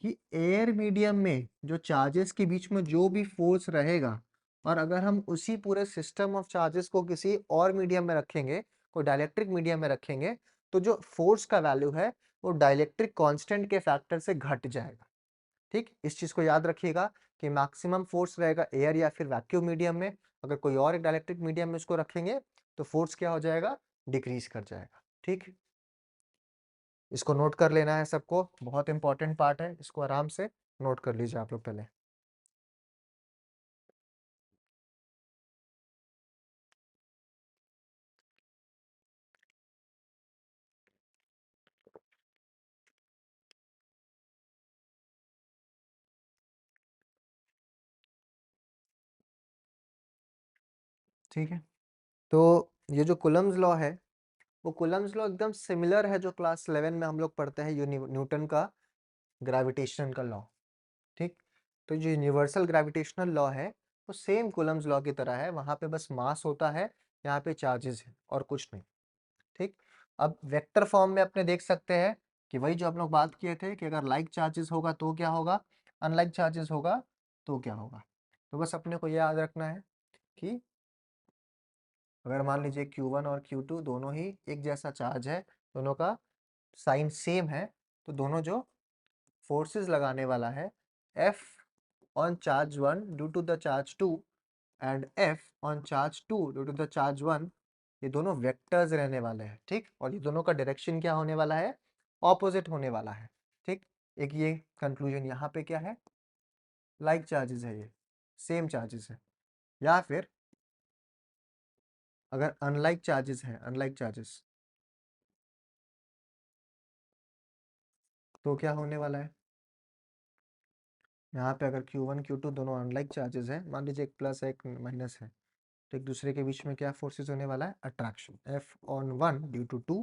कि एयर मीडियम में जो चार्जेस के बीच में जो भी फोर्स रहेगा, और अगर हम उसी पूरे सिस्टम ऑफ चार्जेस को किसी और मीडियम में रखेंगे, कोई डाइलेक्ट्रिक मीडियम में रखेंगे, तो जो फोर्स का वैल्यू है वो डाइलेक्ट्रिक कांस्टेंट के फैक्टर से घट जाएगा। ठीक, इस चीज को याद रखिएगा कि मैक्सिमम फोर्स रहेगा एयर या फिर वैक्यूम मीडियम में, अगर कोई और एक डाइलेक्ट्रिक मीडियम में इसको रखेंगे तो फोर्स क्या हो जाएगा, डिक्रीज कर जाएगा। ठीक, इसको नोट कर लेना है सबको, बहुत इंपॉर्टेंट पार्ट है, इसको आराम से नोट कर लीजिए आप लोग पहले। ठीक है, तो ये जो कुलम्स लॉ है, वो कुलम्स लॉ एकदम सिमिलर है जो क्लास 11 में हम लोग पढ़ते हैं, न्यूटन का ग्रेविटेशन का लॉ। ठीक, तो जो यूनिवर्सल ग्रेविटेशनल लॉ है वो सेम कुलम्स लॉ की तरह है, वहां पे बस मास होता है, यहाँ पे चार्जेस है और कुछ नहीं। ठीक, अब वेक्टर फॉर्म में अपने देख सकते हैं कि वही जो हम लोग बात किए थे कि अगर लाइक चार्जेस होगा तो क्या होगा, अनलाइक चार्जेस होगा तो क्या होगा। तो बस अपने को ये याद रखना है कि अगर मान लीजिए Q1 और Q2 दोनों ही एक जैसा चार्ज है, दोनों का साइन सेम है, तो दोनों जो फोर्सेस लगाने वाला है, F on charge 1 due to the charge 2 and F on charge 2 due to the charge 1, ये दोनों वेक्टर्स रहने वाले हैं। ठीक, और ये दोनों का डायरेक्शन क्या होने वाला है, ऑपोजिट होने वाला है। ठीक, एक ये कंक्लूजन यहाँ पे क्या है, लाइक चार्जेस है, ये सेम चार्जेस है, या फिर अगर अनलाइक चार्जेस है, अनलाइक चार्जेस, तो क्या होने वाला है, यहाँ पे अगर Q1 Q2 दोनों अनलाइक चार्जेस है, मान लीजिए एक प्लस है एक माइनस है, तो एक दूसरे के बीच में क्या फोर्सेस होने वाला है, attraction, F on 1 due to 2,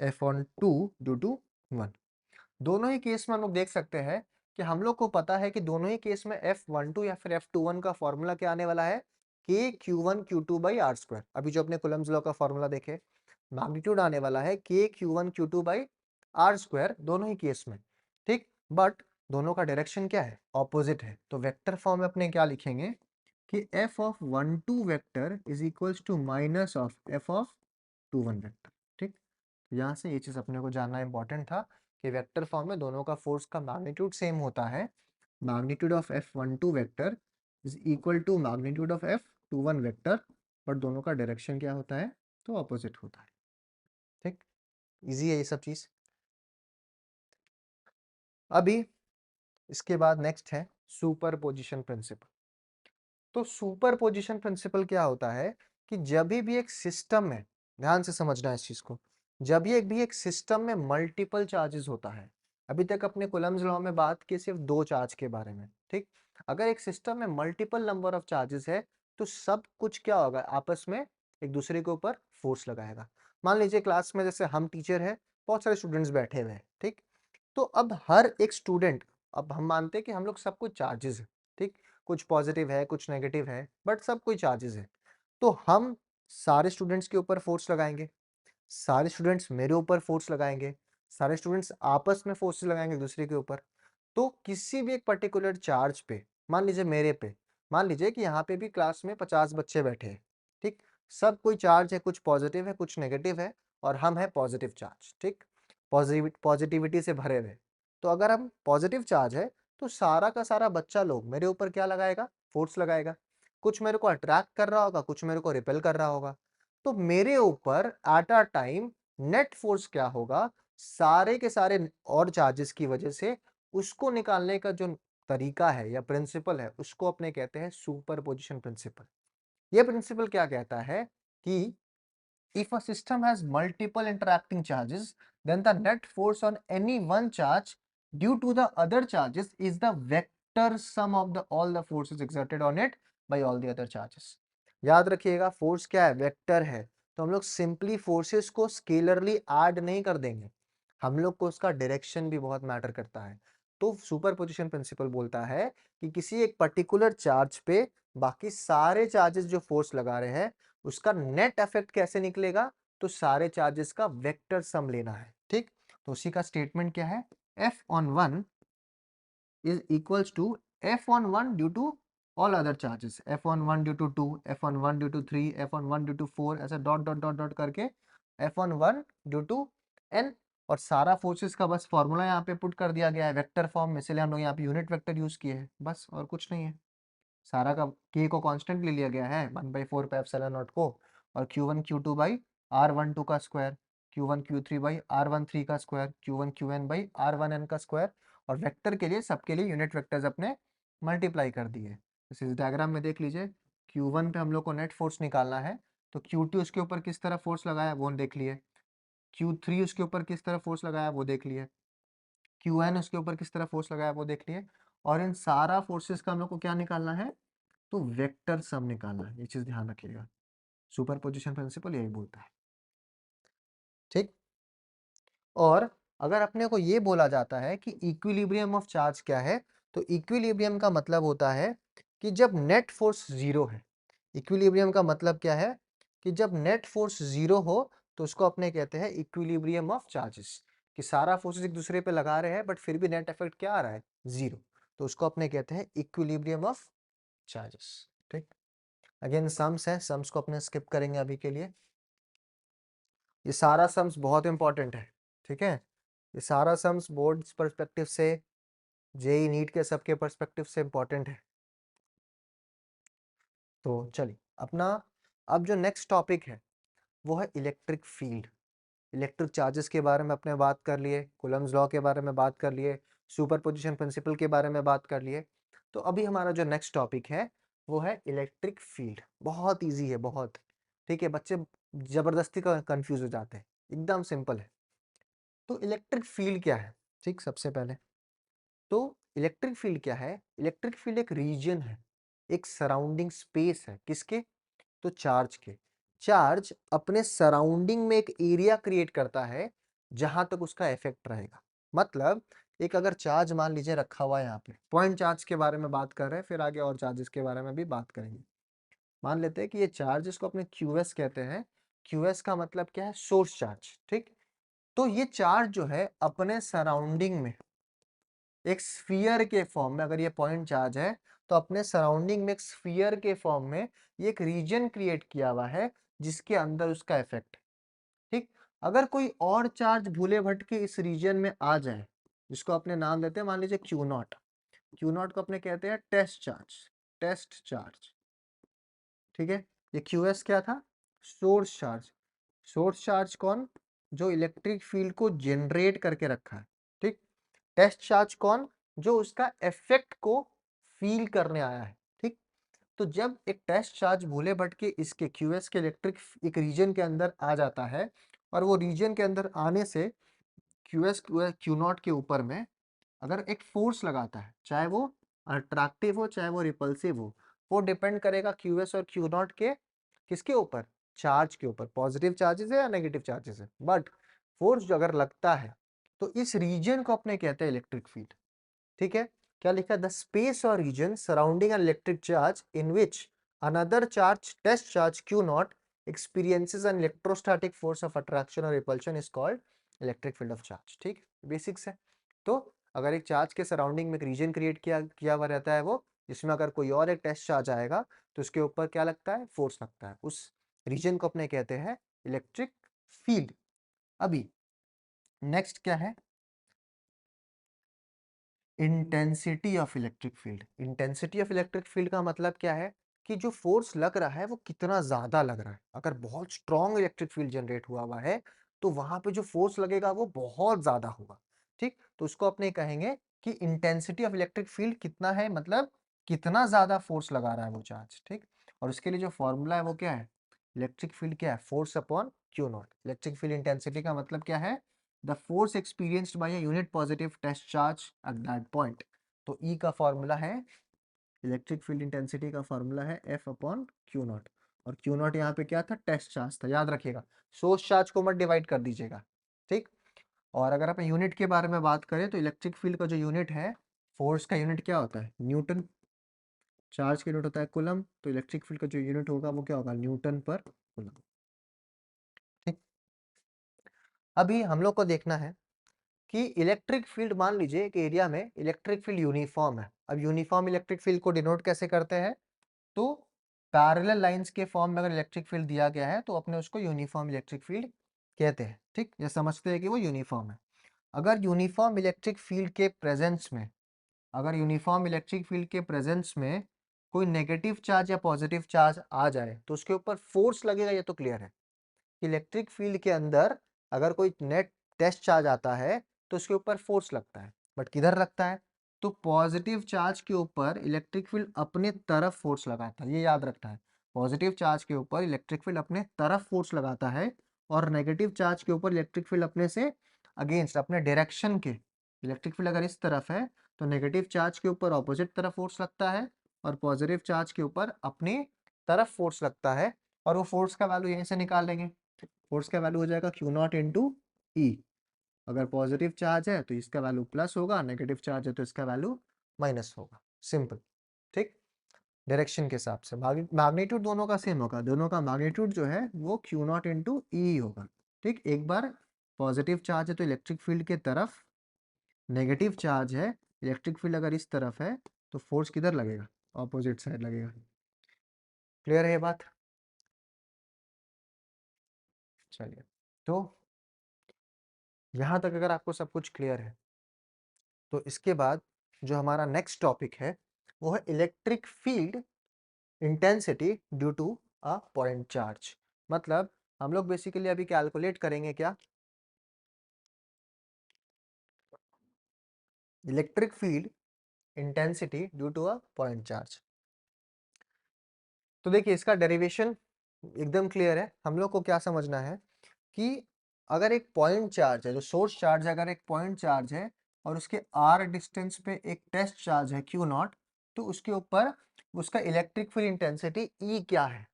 F on 2 due to 1। दोनों ही केस में हम लोग देख सकते हैं कि हम लोग को पता है कि दोनों ही केस में F12 या फिर F21 का फॉर्मूला क्या आने वाला है, K Q1 Q2 by R square. अभी जो अपने कुलम्स लॉ का फॉर्मूला देखे, मैग्नीट्यूड आने वाला है K Q1 Q2 by R square दोनों ही केस में। ठीक, बट दोनों का डायरेक्शन क्या है, ऑपोजिट है, तो वेक्टर फॉर्म में अपने क्या लिखेंगे कि F of 1 2 vector is equals to minus of F of 2 1 vector. ठीक, यहाँ से ये चीज अपने को जानना इंपॉर्टेंट था कि वेक्टर फॉर्म में दोनों का फोर्स का मैग्नीट्यूड सेम होता है, magnitude of F12 vector is equal to magnitude of F21 vector, but दोनों का डायरेक्शन क्या होता है, तो ऑपोजिट होता है। ठीक, इजी है ये सब चीज। अभी इसके बाद नेक्स्ट है सुपरपोजिशन प्रिंसिपल। तो सुपरपोजिशन प्रिंसिपल क्या होता है कि जब भी एक सिस्टम में, ध्यान से समझना है इस चीज को, जब ये भी एक सिस्टम में मल्टीपल चार्जेस होता है, अभी तक अपने कुलम्स लॉ में बात की सिर्फ दो चार्ज के बारे में। ठीक, अगर एक सिस्टम में मल्टीपल नंबर ऑफ चार्जेस है तो सब कुछ क्या होगा, आपस में एक दूसरे के ऊपर फोर्स लगाएगा। मान लीजिए क्लास में जैसे हम टीचर है, बहुत सारे स्टूडेंट्स बैठे हुए हैं। ठीक, तो अब हर एक स्टूडेंट, अब हम मानते हैं कि हम लोग सब कुछ चार्जेस है। ठीक, कुछ पॉजिटिव है कुछ नेगेटिव है, बट सब कोई चार्जेस है, तो हम सारे स्टूडेंट्स के ऊपर फोर्स लगाएंगे, सारे स्टूडेंट्स मेरे ऊपर फोर्स लगाएंगे, सारे स्टूडेंट्स आपस में फोर्स लगाएंगे एक दूसरे के ऊपर। तो किसी भी एक पर्टिकुलर चार्ज पे, मान लीजिए मेरे पे, मान लीजिए कि यहाँ पे भी क्लास में 50 बच्चे बैठे हैं। ठीक, सब कोई चार्ज है, कुछ पॉजिटिव है कुछ नेगेटिव है, और हम है पॉजिटिव चार्ज। ठीक, पॉजिटिविटी से भरे हुए, तो अगर हम पॉजिटिव चार्ज है तो सारा का सारा बच्चा लोग मेरे ऊपर क्या लगाएगा, फोर्स लगाएगा। कुछ मेरे को अट्रैक्ट कर रहा होगा, कुछ मेरे को रिपेल कर रहा होगा, तो मेरे ऊपर at a time net force क्या होगा, सारे के सारे और चार्जेस की वजह से, उसको निकालने का जो तरीका है या प्रिंसिपल है, उसको अपने कहते हैं सुपरपोजिशन प्रिंसिपल। ये प्रिंसिपल क्या कहता है कि if a system has multiple interacting charges, then the net force on any one charge due to the other charges is the vector sum of the all the forces exerted on it by all the other charges. याद रखिएगा force क्या है, vector है, तो हम लोग simply forces को स्केलरली add नहीं कर देंगे, हम लोग को उसका डायरेक्शन भी बहुत मैटर करता है। तो सुपरपोजिशन प्रिंसिपल बोलता है कि किसी एक पर्टिकुलर चार्ज पे बाकी सारे चार्जेस जो फोर्स लगा रहे हैं उसका नेट इफेक्ट कैसे निकलेगा, तो सारे चार्जेस का वेक्टर सम लेना है, ठीक। तो उसी का स्टेटमेंट क्या है, F on 1 is equals to F on 1 due to all other charges, F on 1 due to 2, F on 1 due to 3, F on 1 due to 4, ऐसा डॉट डॉट डॉट डॉट करके F on 1 due to n, और सारा forces का बस formula यहाँ पे put कर दिया गया है वेक्टर फॉर्म में, इसलिए हम लोग यहाँ पे यूनिट वेक्टर यूज किए हैं, बस और कुछ नहीं है। सारा का k को कांस्टेंट ले लिया गया है 1/4 पे एप्सिलॉन नॉट को, और Q1 Q2 बाई R12 का square, Q1 Q3 by R13 का square, Q1 Qn by R1n का स्क्वायर, और वेक्टर के लिए सबके लिए यूनिट वेक्टर्स अपने मल्टीप्लाई कर दिए। इस डायग्राम में देख लीजिए, Q1 पे हम लोग को नेट फोर्स निकालना है, तो Q2 उसके ऊपर किस तरह फोर्स लगाया वो देख लिए, Q3 उसके ऊपर किस तरह फोर्स लगाया वो देख लिए, Qn उसके ऊपर किस तरह फोर्स लगाया वो देख लिए, और इन सारा फोर्सेस का हम लोग को क्या निकालना है, तो वेक्टर सम निकालना है, ये चीज ध्यान रखिएगा, सुपरपोजिशन प्रिंसिपल यही बोलता है, ठीक। और अगर अपने को ये बोला जाता है कि इक्विलिब्रियम ऑफ चार्ज क्या है, तो इक्विलिब्रियम का मतलब होता है कि जब नेट फोर्स जीरो है, इक्विलिब्रियम का मतलब क्या है कि जब नेट फोर्स जीरो हो तो उसको अपने कहते हैं इक्विलिब्रियम ऑफ चार्जेस, कि सारा फोर्सेस एक दूसरे पे लगा रहे हैं बट फिर भी नेट इफेक्ट क्या आ रहा है, जीरो, तो उसको अपने कहते हैं इक्विलिब्रियम ऑफ चार्जेस, ठीक। अगेन सम्स है, सम्स को अपने स्किप करेंगे अभी के लिए, ये सारा सम्स बहुत इंपॉर्टेंट है, ठीक है। ये सारा सम्स बोर्ड पर्सपेक्टिव से, जेई नीट के सबके पर्सपेक्टिव से इंपॉर्टेंट है। तो चलिए अपना अब जो नेक्स्ट टॉपिक है वो है इलेक्ट्रिक फील्ड। इलेक्ट्रिक चार्जेस के बारे में अपने बात कर लिए, कूलम्स लॉ के बारे में बात कर लिए, सुपरपोजिशन प्रिंसिपल के बारे में बात कर लिए। तो अभी हमारा जो नेक्स्ट टॉपिक है वो है इलेक्ट्रिक फील्ड। बहुत इजी है, बहुत, ठीक है। बच्चे जबरदस्ती का कंफ्यूज हो जाते हैं, एकदम सिंपल है। तो इलेक्ट्रिक फील्ड क्या है, ठीक। सबसे पहले तो इलेक्ट्रिक फील्ड क्या है, इलेक्ट्रिक फील्ड एक रीजन है, एक सराउंडिंग स्पेस है, किसके, तो चार्ज के। चार्ज अपने सराउंडिंग में एक एरिया क्रिएट करता है जहां तक उसका इफेक्ट रहेगा। मतलब एक अगर चार्ज मान लीजिए रखा हुआ है यहाँ पे, पॉइंट चार्ज के बारे में बात कर रहे हैं, फिर आगे और चार्जेस के बारे में भी बात करेंगे। मान लेते हैं कि ये चार्ज, इसको अपने क्यूएस कहते हैं। क्यूएस का मतलब क्या है, सोर्स चार्ज, ठीक। तो ये चार्ज जो है अपने सराउंडिंग में एक स्फीयर के फॉर्म में, अगर ये पॉइंट चार्ज है तो अपने सराउंडिंग में एक स्फीयर के फॉर्म में ये एक रीजन क्रिएट किया हुआ है जिसके अंदर उसका इफेक्ट है, ठीक। अगर कोई और चार्ज भूले भटके इस रीजन में आ जाए, जिसको अपने नाम देते हैं, मान लीजिए क्यू नॉट, क्यू नॉट को अपने कहते हैं टेस्ट चार्ज, टेस्ट चार्ज, ठीक है। ये क्यू एस क्या था, सोर्स चार्ज। सोर्स चार्ज कौन, जो इलेक्ट्रिक फील्ड को जनरेट करके रखा है, ठीक। टेस्ट चार्ज कौन, जो उसका इफेक्ट को फील करने आया है, ठीक। तो जब एक टेस्ट चार्ज भूले भटके इसके क्यूएस के इलेक्ट्रिक एक रीजन के अंदर आ जाता है, और वो रीजन के अंदर आने से क्यूएस क्यू नॉट के ऊपर में अगर एक फोर्स लगाता है, चाहे वो अट्रैक्टिव हो चाहे वो रिपल्सिव हो, वो डिपेंड करेगा क्यूएस और क्यू नॉट के किसके ऊपर, चार्ज के ऊपर। पॉजिटिव चार्जेस है या नेगेटिव चार्जेस है, बट फोर्स जो अगर लगता है तो इस रीजन को अपने कहते हैं इलेक्ट्रिक फील्ड, ठीक है। क्या लिखा है, द स्पेस और region surrounding an electric charge in which another charge, test charge Q nought, experiences an electrostatic force of attraction or repulsion is called electric field of charge, ठीक। Basics है। तो अगर एक चार्ज के surrounding में एक reason create किया हुआ रहता है वो, जिसमें अगर कोई और एक टेस्ट चार्ज आएगा तो उसके ऊपर क्या लगता है, फोर्स लगता है, उस रीजन को अपने कहते हैं इलेक्ट्रिक फील्ड। अभी नेक्स्ट क्या है, intensity of electric field. Intensity of electric field का मतलब क्या है कि जो फोर्स लग रहा है वो कितना ज्यादा लग रहा है। अगर बहुत स्ट्रॉन्ग इलेक्ट्रिक फील्ड जनरेट हुआ है तो वहां पे जो फोर्स लगेगा वो बहुत ज्यादा होगा, ठीक। तो उसको अपने कहेंगे कि इंटेंसिटी ऑफ इलेक्ट्रिक फील्ड कितना है, मतलब कितना ज्यादा फोर्स लगा रहा है वो चार्ज, ठीक। और उसके लिए जो फॉर्मूला है वो क्या है, इलेक्ट्रिक फील्ड क्या है, force upon Q not. Electric field intensity का मतलब क्या है, the force experienced by a unit positive test charge at that point। तो E का फॉर्मूला है, इलेक्ट्रिक फील्ड इंटेंसिटी का फॉर्मूला है F अपॉन क्यू नॉट। और क्यू नॉट यहाँ पे क्या था, टेस्ट चार्ज था, याद रखिएगा। सोर्स चार्ज को मत डिवाइड कर दीजिएगा, ठीक। और अगर अपन यूनिट के बारे में बात करें तो इलेक्ट्रिक फील्ड का जो यूनिट है, फोर्स का यूनिट क्या होता है, न्यूटन। चार्ज का यूनिट होता है कूलम, तो इलेक्ट्रिक फील्ड का जो यूनिट होगा वो क्या होगा, न्यूटन पर कूलम, ठीक। अभी हम लोग को देखना है कि इलेक्ट्रिक फील्ड, मान लीजिए कि एरिया में इलेक्ट्रिक फील्ड यूनिफॉर्म है। अब यूनिफॉर्म इलेक्ट्रिक फील्ड को डिनोट कैसे करते हैं, तो पैरेलल लाइंस के फॉर्म में अगर इलेक्ट्रिक फील्ड दिया गया है तो अपने उसको यूनिफॉर्म इलेक्ट्रिक फील्ड कहते हैं, ठीक। ये समझते हैं कि वो यूनिफॉर्म है। अगर यूनिफॉर्म इलेक्ट्रिक फील्ड के प्रेजेंस में, अगर यूनिफॉर्म इलेक्ट्रिक फील्ड के प्रेजेंस में कोई नेगेटिव चार्ज या पॉजिटिव चार्ज आ जाए तो उसके ऊपर फोर्स लगेगा, ये तो क्लियर है। इलेक्ट्रिक फील्ड के अंदर अगर कोई नेट टेस्ट चार्ज आता है तो उसके ऊपर फोर्स लगता है, बट किधर लगता है, तो पॉजिटिव चार्ज के ऊपर इलेक्ट्रिक फील्ड अपने तरफ फोर्स लगाता है, ये याद रखना है। पॉजिटिव चार्ज के ऊपर इलेक्ट्रिक फील्ड अपने तरफ फोर्स लगाता है और नेगेटिव चार्ज के ऊपर इलेक्ट्रिक फील्ड अपने से अगेंस्ट, अपने डायरेक्शन के। इलेक्ट्रिक फील्ड अगर इस तरफ है तो नेगेटिव चार्ज के ऊपर ऑपोजिट तरफ फोर्स लगता है और पॉजिटिव चार्ज के ऊपर अपनी तरफ फोर्स लगता है। और वो फोर्स का वैल्यू यहीं से निकाल लेंगे। फोर्स का वैल्यू हो जाएगा क्यू नॉट इंटू ई। अगर पॉजिटिव चार्ज है तो इसका वैल्यू प्लस होगा, नेगेटिव चार्ज है तो इसका वैल्यू माइनस होगा, सिंपल, ठीक। डायरेक्शन के हिसाब से मैग्नीट्यूड दोनों का सेम होगा, दोनों का मैग्नीट्यूड जो है वो क्यू नॉट इंटू ई होगा, ठीक। एक बार पॉजिटिव चार्ज है तो इलेक्ट्रिक फील्ड के तरफ, नेगेटिव चार्ज है, इलेक्ट्रिक फील्ड अगर इस तरफ है तो फोर्स किधर लगेगा, ऑपोजिट साइड लगेगा। क्लियर है ये बात, चलिए। तो यहाँ तक अगर आपको सब कुछ क्लियर है तो इसके बाद जो हमारा नेक्स्ट टॉपिक है वो है electric field intensity due to a point charge. मतलब हम लोग बेसिकली अभी कैलकुलेट करेंगे क्या, electric field intensity due to a point charge. तो देखिए इसका डेरिवेशन एकदम क्लियर है। हम लोग को क्या समझना है कि अगर एक पॉइंट चार्ज है, जो सोर्स चार्ज है, अगर एक पॉइंट चार्ज है और उसके आर डिस्टेंस पे एक टेस्ट चार्ज है क्यू नॉट, तो उसके ऊपर उसका इलेक्ट्रिक फील्ड इंटेंसिटी ई क्या है।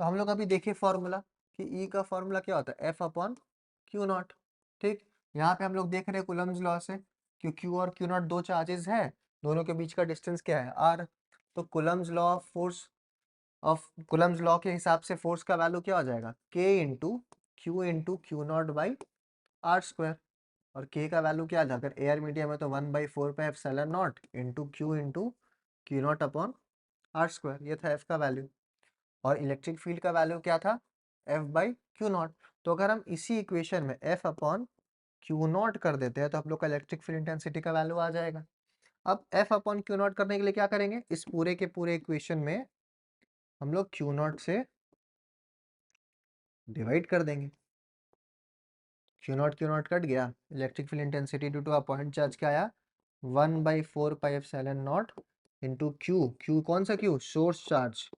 तो हम लोग अभी देखिए फॉर्मूला कि ई का फॉर्मूला क्या होता है, एफ अपॉन क्यू नॉट, ठीक। यहाँ पे हम लोग देख रहे हैं कूलम्स लॉ से कि क्यू और क्यू नॉट दो चार्जेस है, दोनों के बीच का डिस्टेंस क्या है, आर। तो Coulomb's law of force, of Coulomb's law के हिसाब से फोर्स का वैल्यू क्या हो जाएगा, K into Q nought by R square. और के का वैल्यू क्या था, अगर एयर मीडियम है तो 1/4πε0 into Q naught upon R square, ये था एफ का वैल्यू। और इलेक्ट्रिक फील्ड का वैल्यू क्या था, एफ बाई क्यू नॉट। तो अगर हम इसी इक्वेशन में एफ अपॉन क्यू नॉट कर देते हैं तो आप लोग का इलेक्ट्रिक फील्ड इंटेंसिटी का वैल्यू आ जाएगा। अब एफ अपॉन क्यू नॉट करने के लिए क्या करेंगे, इस पूरे के पूरे इक्वेशन में हम लोग क्यू नॉट से डिवाइड कर देंगे। क्यू नॉट कट गया, electric field intensity due to a point charge क्या आया, 1/4πε0 इंटू क्यू, क्यू कौन सा क्यू, सोर्स चार्ज,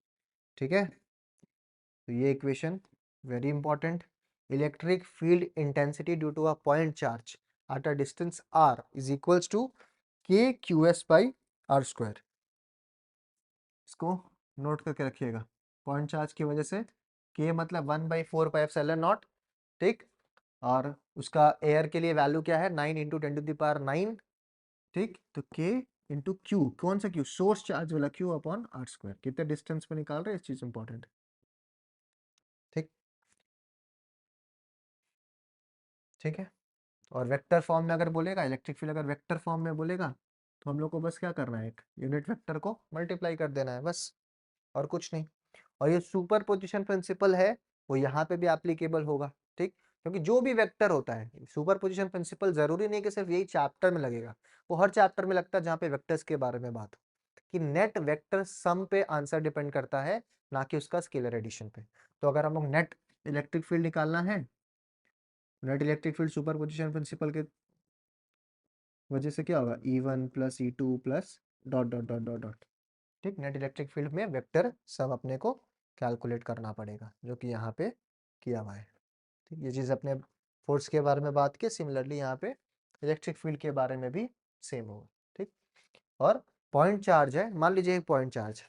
ठीक है। तो ये equation very important, electric field intensity due to a point charge at a distance R is equals to K Q S by R square. इसको note करके रखिएगा, point charge की वजह से के मतलब 1/4πε0, ठीक। और उसका एयर के लिए वैल्यू क्या है, 9 × 10⁻⁹, ठीक। तो के इंटू क्यू, कौन सा क्यू, सोर्स चार्ज वाला क्यू अपॉन आर स्क्वायर, कितने डिस्टेंस पे निकाल रहे हैं इस चीज इंपॉर्टेंट, ठीक। ठीक है। और वेक्टर फॉर्म में अगर बोलेगा, इलेक्ट्रिक फील्ड अगर वेक्टर फॉर्म में बोलेगा तो हम लोग को बस क्या करना है, एक यूनिट वेक्टर को मल्टीप्लाई कर देना है बस, और कुछ नहीं। और ये सुपर पोजिशन प्रिंसिपल है, वो यहाँ पे भी एप्लीकेबल होगा, ठीक। क्योंकि जो भी वेक्टर होता है, सुपर पोजिशन प्रिंसिपल जरूरी नहीं कि सिर्फ यही चैप्टर में लगेगा, वो हर चैप्टर में लगता है जहाँ पे वेक्टर्स के बारे में बात हो, कि नेट वेक्टर सम पे आंसर डिपेंड करता है, ना कि उसका स्केलर एडिशन पे। तो अगर हम लोग नेट इलेक्ट्रिक फील्ड निकालना है, net electric field superposition principle के वजह से क्या होगा, E1 plus E2 plus dot dot dot dot dot, ठीक। नेट इलेक्ट्रिक फील्ड में वेक्टर सब अपने को कैलकुलेट करना पड़ेगा, जो कि यहाँ पे किया हुआ है, ठीक। ये चीज़ अपने फोर्स के बारे में बात की, सिमिलरली यहाँ पे इलेक्ट्रिक फील्ड के बारे में भी सेम होगा, ठीक। और पॉइंट चार्ज है, मान लीजिए एक पॉइंट चार्ज,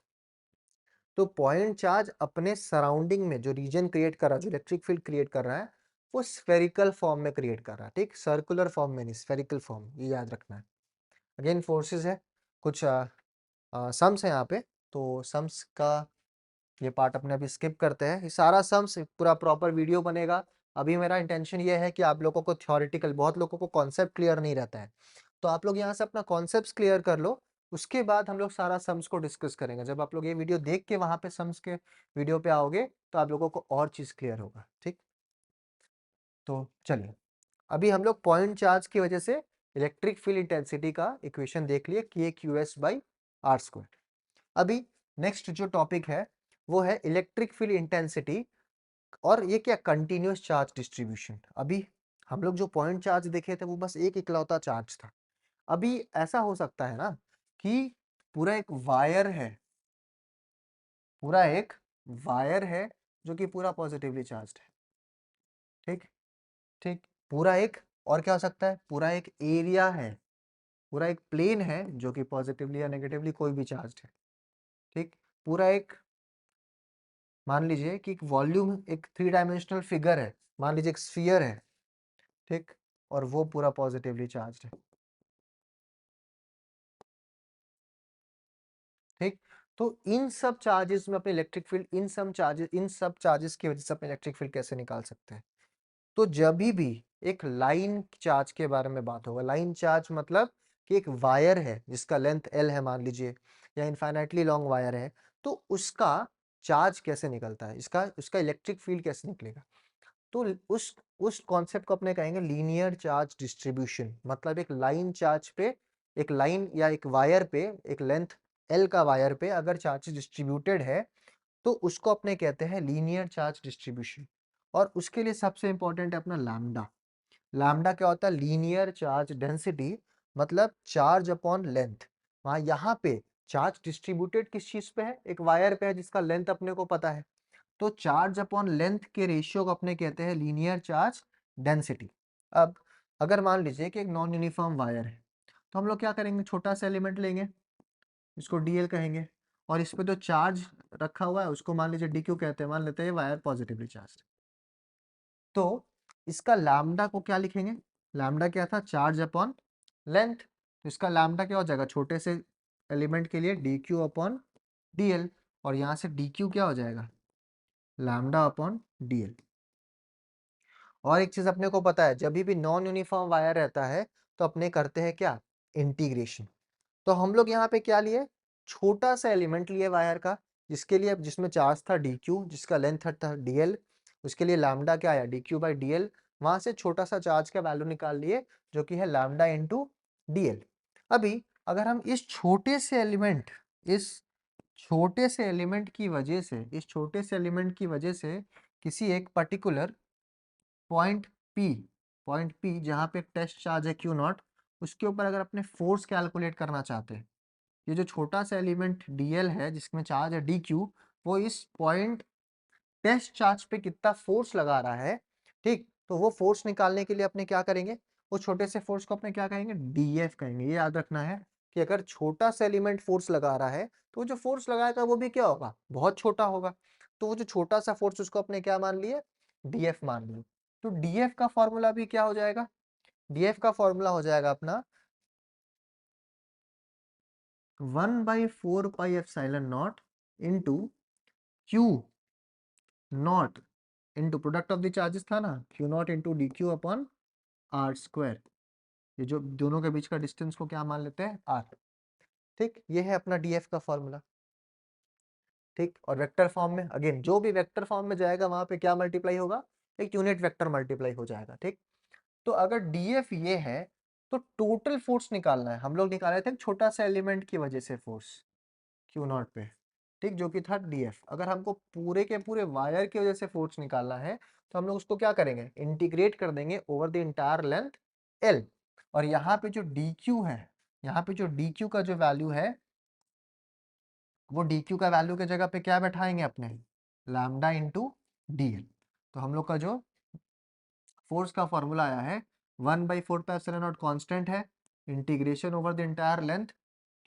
तो पॉइंट चार्ज अपने सराउंडिंग में जो रीजन क्रिएट कर रहा है, जो इलेक्ट्रिक फील्ड क्रिएट कर रहा है, वो स्फेरिकल फॉर्म में क्रिएट कर रहा है, ठीक, सर्कुलर फॉर्म में नहीं, स्फेरिकल फॉर्म, ये याद रखना है। अगेन फोर्सेस है, कुछ सम्स है यहाँ पे, तो सम्स का ये पार्ट अपने अभी स्किप करते हैं। ये सारा सम्स पूरा प्रॉपर वीडियो बनेगा। अभी मेरा इंटेंशन ये है कि आप लोगों को थ्योरेटिकल, बहुत लोगों को कॉन्सेप्ट क्लियर नहीं रहता है, तो आप लोग यहाँ से अपना कॉन्सेप्ट क्लियर कर लो, उसके बाद हम लोग सारा सम्स को डिस्कस करेंगे। जब आप लोग ये वीडियो देख के वहां पे सम्स के वीडियो पे आओगे तो आप लोगों को और चीज क्लियर होगा, ठीक। तो चलिए, अभी हम लोग पॉइंट चार्ज की वजह से इलेक्ट्रिक फील्ड इंटेंसिटी का इक्वेशन देख लिए, कि QS बाई आर स्क्वायर। अभी नेक्स्ट जो टॉपिक है वो है इलेक्ट्रिक फील्ड इंटेंसिटी, और ये क्या, कंटिन्यूअस चार्ज डिस्ट्रीब्यूशन। अभी हम लोग जो पॉइंट चार्ज देखे थे वो बस एक इकलौता चार्ज था। अभी ऐसा हो सकता है ना कि पूरा एक वायर है, पूरा एक वायर है जो कि पूरा पॉजिटिवली चार्ज्ड है, ठीक, ठीक, पूरा एक, और क्या हो सकता है, पूरा एक एरिया है, पूरा एक प्लेन है जो कि पॉजिटिवली या नेगेटिवली कोई भी चार्ज है, ठीक, पूरा एक, मान लीजिए कि एक वॉल्यूम, एक 3 डायमेंशनल फिगर है, मान लीजिए एक स्फीयर है, ठीक, और वो पूरा पॉजिटिवली चार्ज्ड है, ठीक। तो इन सब चार्जेस में अपने इलेक्ट्रिक फील्ड, इन सब चार्जेस की वजह से अपने इलेक्ट्रिक फील्ड कैसे निकाल सकते हैं। तो जब भी एक लाइन चार्ज के बारे में बात होगा, लाइन चार्ज मतलब कि एक वायर है जिसका लेंथ L है मान लीजिए, या इनफाइनाइटली लॉन्ग वायर है, तो उसका चार्ज कैसे निकलता है, इसका उसका इलेक्ट्रिक फील्ड कैसे निकलेगा। तो उस कॉन्सेप्ट को अपने कहेंगे लीनियर चार्ज डिस्ट्रीब्यूशन। मतलब एक लाइन चार्ज पे, एक लाइन या एक वायर पे, एक लेंथ L का वायर पे अगर चार्ज डिस्ट्रीब्यूटेड है तो उसको अपने कहते हैं लीनियर चार्ज डिस्ट्रीब्यूशन। और उसके लिए सबसे इंपॉर्टेंट है अपना लैम्डा। लैम्डा क्या होता है, लीनियर चार्ज डेंसिटी, मतलब चार्ज अपॉन लेंथ। वहां यहाँ पे चार्ज डिस्ट्रीब्यूटेड किस चीज पे है, एक वायर पे है जिसका लेंथ अपने को पता है, तो चार्ज अपॉन लेंथ के रेशियो को अपने कहते हैं लीनियर चार्ज डेंसिटी। अब अगर मान लीजिए कि एक नॉन यूनिफॉर्म वायर है, तो हम लोग क्या करेंगे, छोटा सा एलिमेंट लेंगे, इसको DL कहेंगे, और इस पे जो चार्ज रखा हुआ है उसको मान लीजिए DQ कहते हैं, मान लेते हैं वायर पॉजिटिवली चार्ज। तो इसका लैम्डा को क्या लिखेंगे, लैम्डा क्या था, चार्ज अपॉन लेंथ। तो इसका लैम्डा क्या हो जाएगा, छोटे से एलिमेंट के लिए DQ अपॉन DL, और यहाँ से DQ क्या हो जाएगा, लैम्डा अपॉन DL। और एक चीज अपने को पता है, जब भी नॉन यूनिफॉर्म वायर रहता है तो अपने करते हैं क्या, इंटीग्रेशन। तो हम लोग यहाँ पे क्या लिए, छोटा सा एलिमेंट लिए वायर का, जिसके लिए, जिसमें चार्ज था DQ, जिसका लेंथ था DL, उसके लिए लैम्डा क्या आया, DQ बाई DL। वहां से छोटा सा चार्ज का वैल्यू निकाल लिए जो कि है लैम्डा इंटू DL। अभी अगर हम इस छोटे से एलिमेंट, इस छोटे से एलिमेंट की वजह से, इस छोटे से एलिमेंट की वजह से किसी एक particular point P, point P जहाँ पे टेस्ट चार्ज है Q0, उसके ऊपर अगर अपने फोर्स कैलकुलेट करना चाहते हैं, ये जो छोटा सा एलिमेंट DL है जिसमें चार्ज है DQ, वो इस पॉइंट टेस्ट चार्ज पे कितना फोर्स लगा रहा है, ठीक, तो वो फोर्स निकालने के लिए अपने क्या करेंगे, वो छोटे से फोर्स को अपने क्या कहेंगे, DF कहेंगे। ये याद रखना है कि अगर छोटा सा एलिमेंट फोर्स लगा रहा है तो वो जो फोर्स लगाएगा वो भी क्या होगा, बहुत छोटा होगा। तो वो जो छोटा सा फोर्स, उसको अपने क्या मान लिए, DF मान लिए। तो DF का फॉर्मूला भी क्या हो जाएगा, DF का फॉर्मूला हो जाएगा अपना 1/4 pi epsilon nought into Q nought into product of the charges था ना, Q0 into DQ upon R square. ये जो दोनों के बीच का डिस्टेंस को क्या मान लेते हैं, R, ठीक। ये है अपना DF का फॉर्मूला, ठीक। और वेक्टर फॉर्म में, अगेन जो भी वेक्टर फॉर्म में जाएगा वहां पे क्या मल्टीप्लाई होगा, एक यूनिट वेक्टर मल्टीप्लाई हो जाएगा, ठीक। तो अगर DF ये है तो टोटल फोर्स निकालना है, हम लोग निकाले थे छोटा सा एलिमेंट की वजह से फोर्स Q0 पे, ठीक, जो कि था DF। अगर हमको पूरे के पूरे वायर की वजह से फोर्स निकालना है तो हम लोग उसको क्या करेंगे, इंटीग्रेट कर देंगे over the entire length L। और यहाँ पे जो DQ है, यहाँ पे जो DQ का जो वैल्यू है, वो DQ का वैल्यू के जगह पे क्या बैठाएंगे अपने, लैम्डा इंटू DL। तो हम लोग का जो फोर्स का फॉर्मूला आया है 1/4 पाई एप्सिलॉन नॉट कांस्टेंट है, integration over the entire length,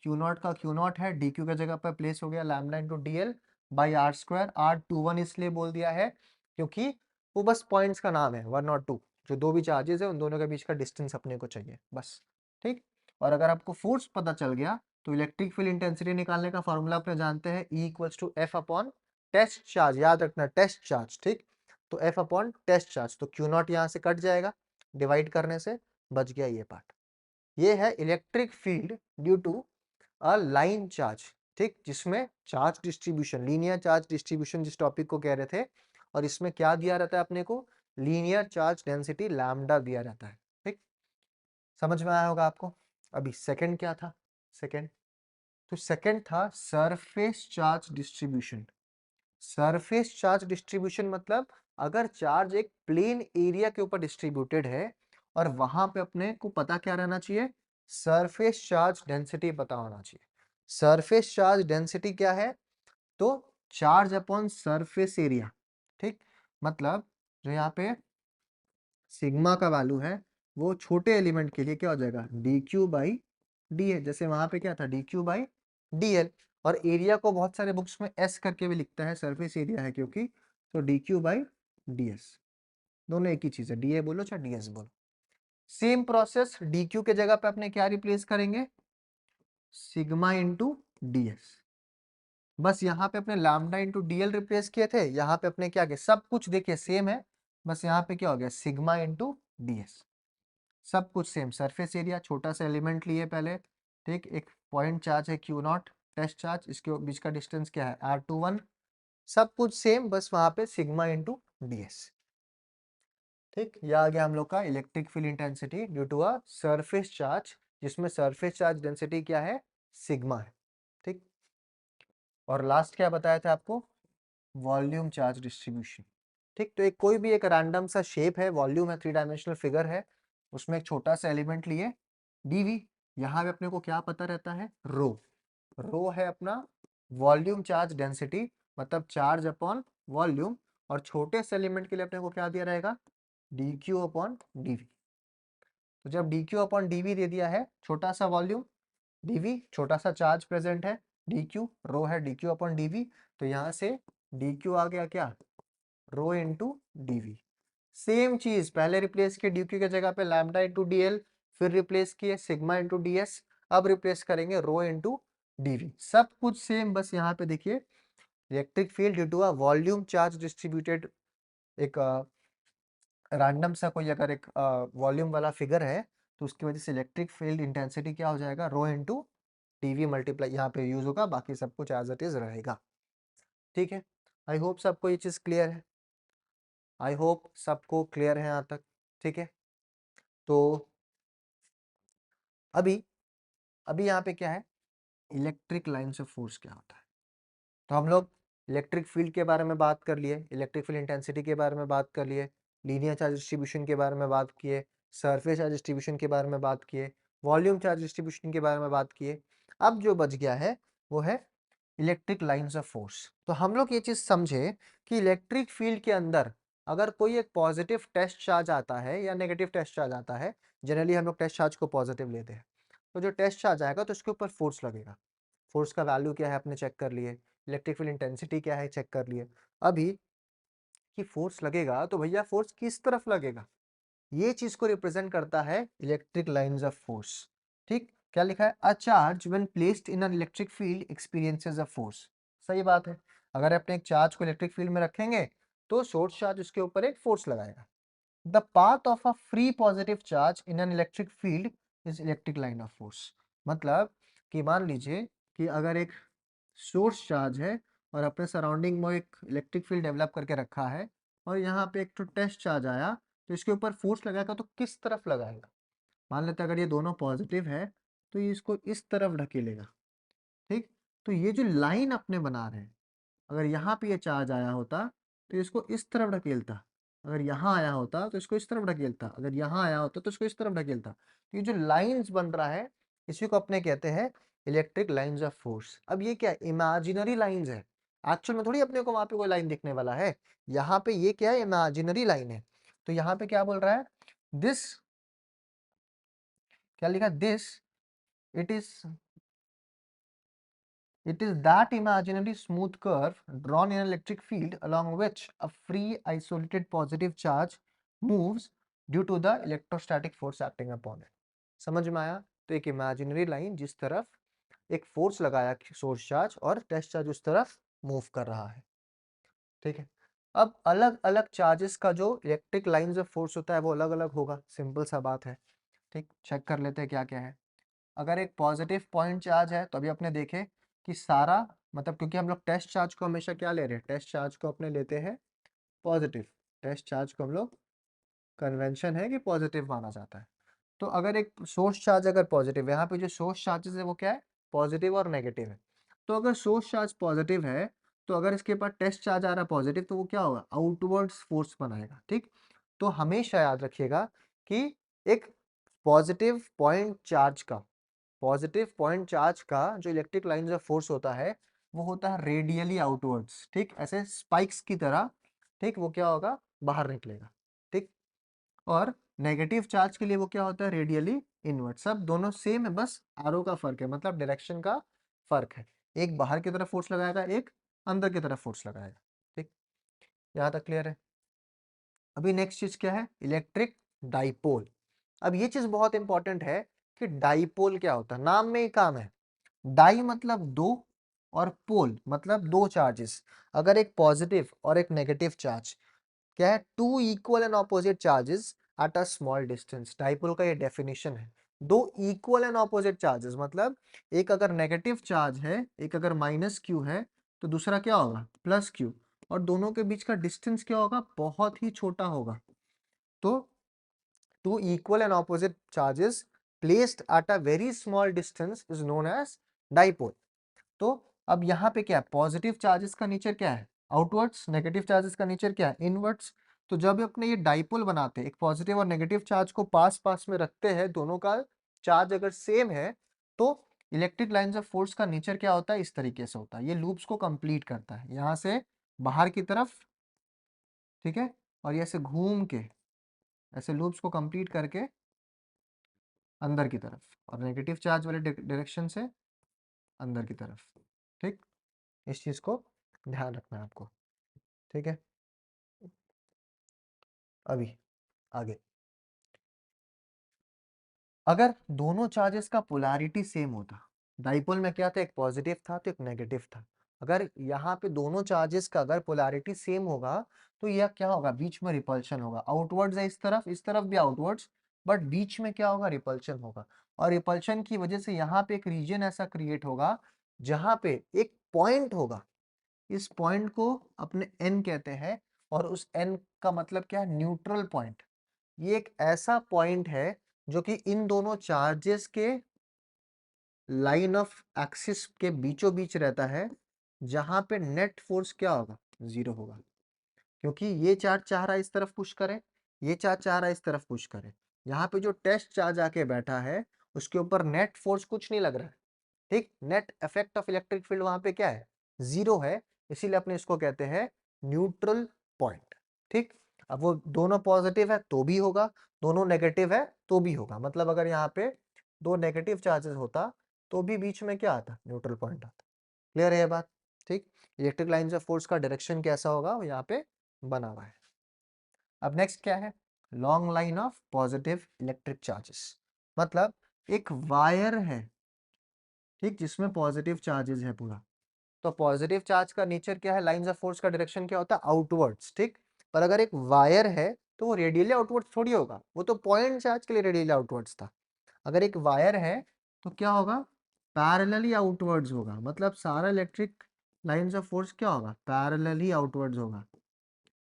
Q0 का Q0 है, DQ के जगह पर प्लेस हो गया lambda into DL, by R square. R21 इसलिए बोल दिया है क्योंकि वो बस पॉइंट्स का नाम है, 1 और 2, जो दो भी चार्जेस है उन दोनों के बीच का डिस्टेंस अपने को चाहिए बस। ठीक। और अगर आपको फोर्स पता चल गया तो इलेक्ट्रिक फील्ड इंटेंसिटी निकालने का फॉर्मूला अपने जानते हैं, E equals to F upon test charge, याद रखना टेस्ट चार्ज। ठीक। तो एफ अपॉन टेस्ट चार्ज, तो क्यू नॉट यहाँ से कट जाएगा डिवाइड करने से, बच गया ये पार्ट। ये है electric field due to a line charge. ठीक, जिसमें charge distribution, linear charge distribution जिस टॉपिक को कह रहे थे, और इसमें क्या दिया रहता है अपने को, लीनियर चार्ज डेंसिटी लैम्डा दिया रहता है। ठीक, समझ में आया होगा आपको। अभी सेकंड क्या था, सेकंड, तो सेकंड था surface charge distribution. Surface charge distribution मतलब अगर चार्ज एक प्लेन एरिया के ऊपर डिस्ट्रीब्यूटेड है और वहां पे अपने को पता क्या रहना चाहिए, सरफेस चार्ज डेंसिटी पता होना चाहिए। सरफेस चार्ज डेंसिटी क्या है, तो चार्ज अपॉन सरफेस एरिया। ठीक, मतलब जो यहाँ पे सिग्मा का वैल्यू है वो छोटे एलिमेंट के लिए क्या हो जाएगा, D Q by D L. जैसे वहां पे क्या था, D Q by D L. और एरिया को बहुत सारे बुक्स में एस करके भी लिखता है, सरफेस एरिया है क्योंकि, तो D Q by D S, दोनों एक ही चीज है, डी ए बोलो चाहे डी एस बोलो। सेम प्रोसेस, डी क्यू के जगह पे अपने क्या रिप्लेस करेंगे, सिग्मा इंटू डी एस। बस यहाँ पे अपने lambda into D L replace किए थे, यहाँ पे अपने क्या किया, सब कुछ देखिए सेम है, बस यहाँ पे क्या हो गया, सिग्मा इंटू डी एस। सब कुछ सेम, सरफेस एरिया छोटा सा एलिमेंट लिए पहले। ठीक, एक पॉइंट चार्ज है क्यू नॉट, टेस्ट चार्ज, इसके बीच का डिस्टेंस क्या है, R21। सब कुछ सेम, बस वहां पे सिग्मा इंटू डी एस। ठीक, यह आ गया हम लोग का electric field intensity due to a surface charge, जिसमें सरफेस चार्ज डेंसिटी क्या है, सिग्मा है। ठीक, और लास्ट क्या बताया था आपको, वॉल्यूम चार्ज डिस्ट्रीब्यूशन। ठीक, तो एक कोई भी एक रैंडम सा शेप है, वॉल्यूम है, 3 डायमेंशनल फिगर है, उसमें एक छोटा सा एलिमेंट लिए डीवी। यहाँ पे अपने को क्या पता रहता है, रो। रो है अपना वॉल्यूम चार्ज डेंसिटी, मतलब चार्ज अपॉन वॉल्यूम। और छोटे से एलिमेंट के लिए अपने को क्या दिया रहेगा, डी क्यू अपॉन डीवी। तो जब डी क्यू अपॉन डीवी दे दिया है, छोटा सा वॉल्यूम, डीवी छोटा सा चार्ज प्रेजेंट है, डी क्यू रो है डी क्यू अपॉन डीवी, तो यहाँ से डी क्यू आ गया क्या, रो इंटू डीवी। सेम चीज पहले रिप्लेस किए डी क्यू की जगह पे लैम्डा इंटू डी एल, फिर रिप्लेस किए सिग्मा इंटू डी एस, अब रिप्लेस करेंगे रो इंटू डीवी। सब कुछ सेम, बस यहाँ पे देखिए electric field due to a volume charge distributed, एक रैंडम सा कोई अगर एक वॉल्यूम वाला फिगर है, तो उसकी वजह से इलेक्ट्रिक फील्ड इंटेंसिटी क्या हो जाएगा, रो इंटू टीवी मल्टीप्लाई यहाँ पे यूज होगा, बाकी सब कुछ एज इट इज रहेगा। ठीक है, आई होप सबको ये चीज क्लियर है, आई होप सबको क्लियर है यहाँ तक। ठीक है, तो अभी अभी यहाँ पे क्या है, इलेक्ट्रिक लाइन्स ऑफ फोर्स क्या होता है। तो हम लोग इलेक्ट्रिक फील्ड के बारे में बात कर लिए, इलेक्ट्रिक फील्ड इंटेंसिटी के बारे में बात कर लिए, लीनियर चार्ज डिस्ट्रीब्यूशन के बारे में बात किए, सरफेस चार्ज डिस्ट्रीब्यूशन के बारे में बात किए, वॉल्यूम चार्ज डिस्ट्रीब्यूशन के बारे में बात किए। अब जो बच गया है वो है इलेक्ट्रिक लाइन्स ऑफ फोर्स। तो हम लोग ये चीज समझे कि इलेक्ट्रिक फील्ड के अंदर अगर कोई एक पॉजिटिव टेस्ट चार्ज आता है या नेगेटिव टेस्ट चार्ज आता है, जनरली हम लोग टेस्ट चार्ज को पॉजिटिव लेते हैं, तो जो टेस्ट चार्ज आएगा तो उसके ऊपर फोर्स लगेगा। फोर्स का वैल्यू क्या है अपने चेक कर लिए, इलेक्ट्रिक फील्ड इंटेंसिटी क्या है चेक कर लिए। अभी कि फोर्स लगेगा तो भैया फोर्स किस तरफ लगेगा, ये चीज को रिप्रेजेंट करता है इलेक्ट्रिक लाइंस ऑफ फोर्स। ठीक, क्या लिखा है, a charge when placed in an electric field experiences a force. सही बात है, अगर अपने एक चार्ज को इलेक्ट्रिक फील्ड में रखेंगे तो सोर्स चार्ज उसके ऊपर एक फोर्स लगाएगा। The path of a free positive charge in an electric field is electric line of force. मतलब कि मान लीजिए कि अगर एक सोर्स चार्ज है और अपने सराउंडिंग में एक इलेक्ट्रिक फील्ड डेवलप करके रखा है, और यहाँ पे एक तो टेस्ट चार्ज आया, तो इसके ऊपर फोर्स लगाएगा तो किस तरफ लगाएगा, मान लेते हैं अगर ये दोनों पॉजिटिव है तो ये इसको इस तरफ ढकेलेगा। ठीक, तो ये जो लाइन अपने बना रहे हैं, अगर यहाँ पे ये चार्ज आया होता तो इसको इस तरफ ढकेलता, अगर यहाँ आया होता तो इसको इस तरफ ढकेलता, अगर यहाँ आया होता तो इसको इस तरफ ढकेलता। तो ये जो लाइंस बन रहा है इसी को अपने कहते हैं इलेक्ट्रिक लाइंस ऑफ फोर्स। अब ये क्या है, इमेजिनरी लाइंस है, एक्चुअल में थोड़ी अपने को वहां पे कोई लाइन दिखने वाला है, यहाँ पे ये क्या है, इमेजिनरी लाइन है। तो यहाँ पे क्या बोल रहा है, दिस, क्या लिखा, this, it is It is that imaginary smooth curve drawn in an electric field along which a free isolated positive charge moves due to the electrostatic force acting upon it. समझ में आया? तो एक imaginary line जिस तरफ एक force लगाया source charge और टेस्ट चार्ज उस तरफ मूव कर रहा है, ठीक है। अब अलग अलग चार्जेस का जो इलेक्ट्रिक लाइंस ऑफ फोर्स होता है वो अलग अलग होगा, सिंपल सा बात है, ठीक। चेक कर लेते हैं क्या क्या है। अगर एक पॉजिटिव पॉइंट चार्ज है तो अभी अपने देखे कि सारा मतलब, क्योंकि हम लोग टेस्ट चार्ज को हमेशा क्या ले रहे हैं, टेस्ट चार्ज को अपने लेते हैं पॉजिटिव, टेस्ट चार्ज को हम लोग कन्वेंशन है कि पॉजिटिव माना जाता है। तो अगर एक सोर्स चार्ज अगर पॉजिटिव, यहाँ पे जो सोर्स चार्जेस है वो क्या है, पॉजिटिव और नेगेटिव है। तो अगर सोर्स चार्ज पॉजिटिव है तो अगर इसके पास टेस्ट चार्ज आ रहा है पॉजिटिव तो वो क्या होगा, आउटवर्ड्स फोर्स बनाएगा, ठीक। तो हमेशा याद रखिएगा कि एक पॉजिटिव पॉइंट चार्ज का, पॉजिटिव पॉइंट चार्ज का जो इलेक्ट्रिक लाइंस ऑफ फोर्स होता है वो होता है रेडियली आउटवर्ड्स, ठीक, ऐसे स्पाइक्स की तरह, ठीक। वो क्या होगा, बाहर निकलेगा, ठीक। और नेगेटिव चार्ज के लिए वो क्या होता है, रेडियली इनवर्ट। सब दोनों सेम है, बस एरो का फर्क है, मतलब डायरेक्शन का फर्क है। एक बाहर की तरफ फोर्स लगाएगा, एक अंदर की तरफ फोर्स लगाएगा, ठीक। यहाँ तक क्लियर है। अभी नेक्स्ट चीज क्या है, इलेक्ट्रिक डाइपोल। अब ये चीज बहुत इंपॉर्टेंट है कि डाइपोल क्या होता है, नाम में ही काम है। डाई मतलब दो और पोल मतलब दो चार्जेस। अगर एक पॉजिटिव और एक नेगेटिव चार्ज क्या है, two equal and opposite charges at a small distance, dipole का ये डेफिनेशन है। दो इक्वल एंड ऑपोजिट चार्जेस मतलब एक अगर नेगेटिव चार्ज है, एक अगर माइनस क्यू है तो दूसरा क्या होगा, प्लस क्यू, और दोनों के बीच का डिस्टेंस क्या होगा, बहुत ही छोटा होगा। तो two equal and opposite charges placed at a very small distance is known as dipole. तो अब यहाँ पे क्या है, पॉजिटिव चार्जेस का नेचर क्या है, आउटवर्ड्स, नेगेटिव चार्जेस का नेचर क्या है, इनवर्ड्स। तो जब अपने ये डाइपोल बनाते हैं, एक पॉजिटिव और नेगेटिव चार्ज को पास पास में रखते हैं, दोनों का चार्ज अगर सेम है तो इलेक्ट्रिक लाइंस ऑफ फोर्स का नेचर क्या होता है, इस तरीके से होता है। ये लूप्स को कंप्लीट करता है, यहाँ से बाहर की तरफ, ठीक है, और ये ऐसे घूम के ऐसे लूप्स को कंप्लीट करके अंदर की तरफ, और नेगेटिव चार्ज वाले डायरेक्शन से अंदर की तरफ, ठीक। इस चीज को ध्यान रखना है आपको, ठीक है। अभी आगे, अगर दोनों चार्जेस का पोलैरिटी सेम होता, डाइपोल में क्या था, एक पॉजिटिव था तो एक नेगेटिव था। अगर यहाँ पे दोनों चार्जेस का अगर पोलैरिटी सेम होगा तो यह क्या होगा, बीच में रिपल्शन होगा। आउटवर्ड्स है इस तरफ भी आउटवर्ड्स, बट बीच में क्या होगा, रिपल्शन होगा। और रिपल्शन की वजह से यहाँ पे एक रीजन ऐसा क्रिएट होगा जहाँ पे एक पॉइंट होगा, इस पॉइंट को अपने एन कहते हैं, और उस एन का मतलब क्या है, न्यूट्रल पॉइंट। ये एक ऐसा पॉइंट है जो कि इन दोनों चार्जेस के लाइन ऑफ एक्सिस के बीचों बीच रहता है, जहां पे नेट फोर्स क्या होगा, जीरो होगा। क्योंकि ये चार्ज चाह रहा है इस तरफ पुश करे, ये चार्ज चाह रहा है इस तरफ पुश करे। यहाँ पे जो टेस्ट चार्ज आके बैठा है उसके ऊपर नेट फोर्स कुछ नहीं लग रहा है, ठीक। Net effect of electric field वहां पे क्या है, जीरो है। इसीलिए अपने इसको कहते हैं न्यूट्रल पॉइंट, ठीक। अब वो दोनों पॉजिटिव है तो भी होगा, दोनों नेगेटिव है तो भी होगा। मतलब अगर यहाँ पे दो नेगेटिव चार्जेस होता तो भी बीच में क्या आता, न्यूट्रल पॉइंट आता। क्लियर है ये बात, ठीक। इलेक्ट्रिक लाइंस ऑफ फोर्स का डायरेक्शन कैसा होगा वो यहाँ पे बना हुआ है। अब नेक्स्ट क्या है, long line of positive electric charges. मतलब एक वायर है, ठीक, जिसमें पॉजिटिव चार्जेस है पूरा। तो पॉजिटिव चार्ज का नेचर क्या है, लाइंस ऑफ फोर्स का डायरेक्शन क्या होता है, आउटवर्ड्स, ठीक। पर अगर एक वायर है तो वो रेडियली आउटवर्ड्स थोड़ी होगा, वो तो पॉइंट चार्ज के लिए रेडियली आउटवर्ड्स था। अगर एक वायर है तो क्या होगा, पैरेलली आउटवर्ड्स होगा। मतलब सारा इलेक्ट्रिक लाइंस ऑफ फोर्स क्या होगा, पैरेलली आउटवर्ड्स होगा,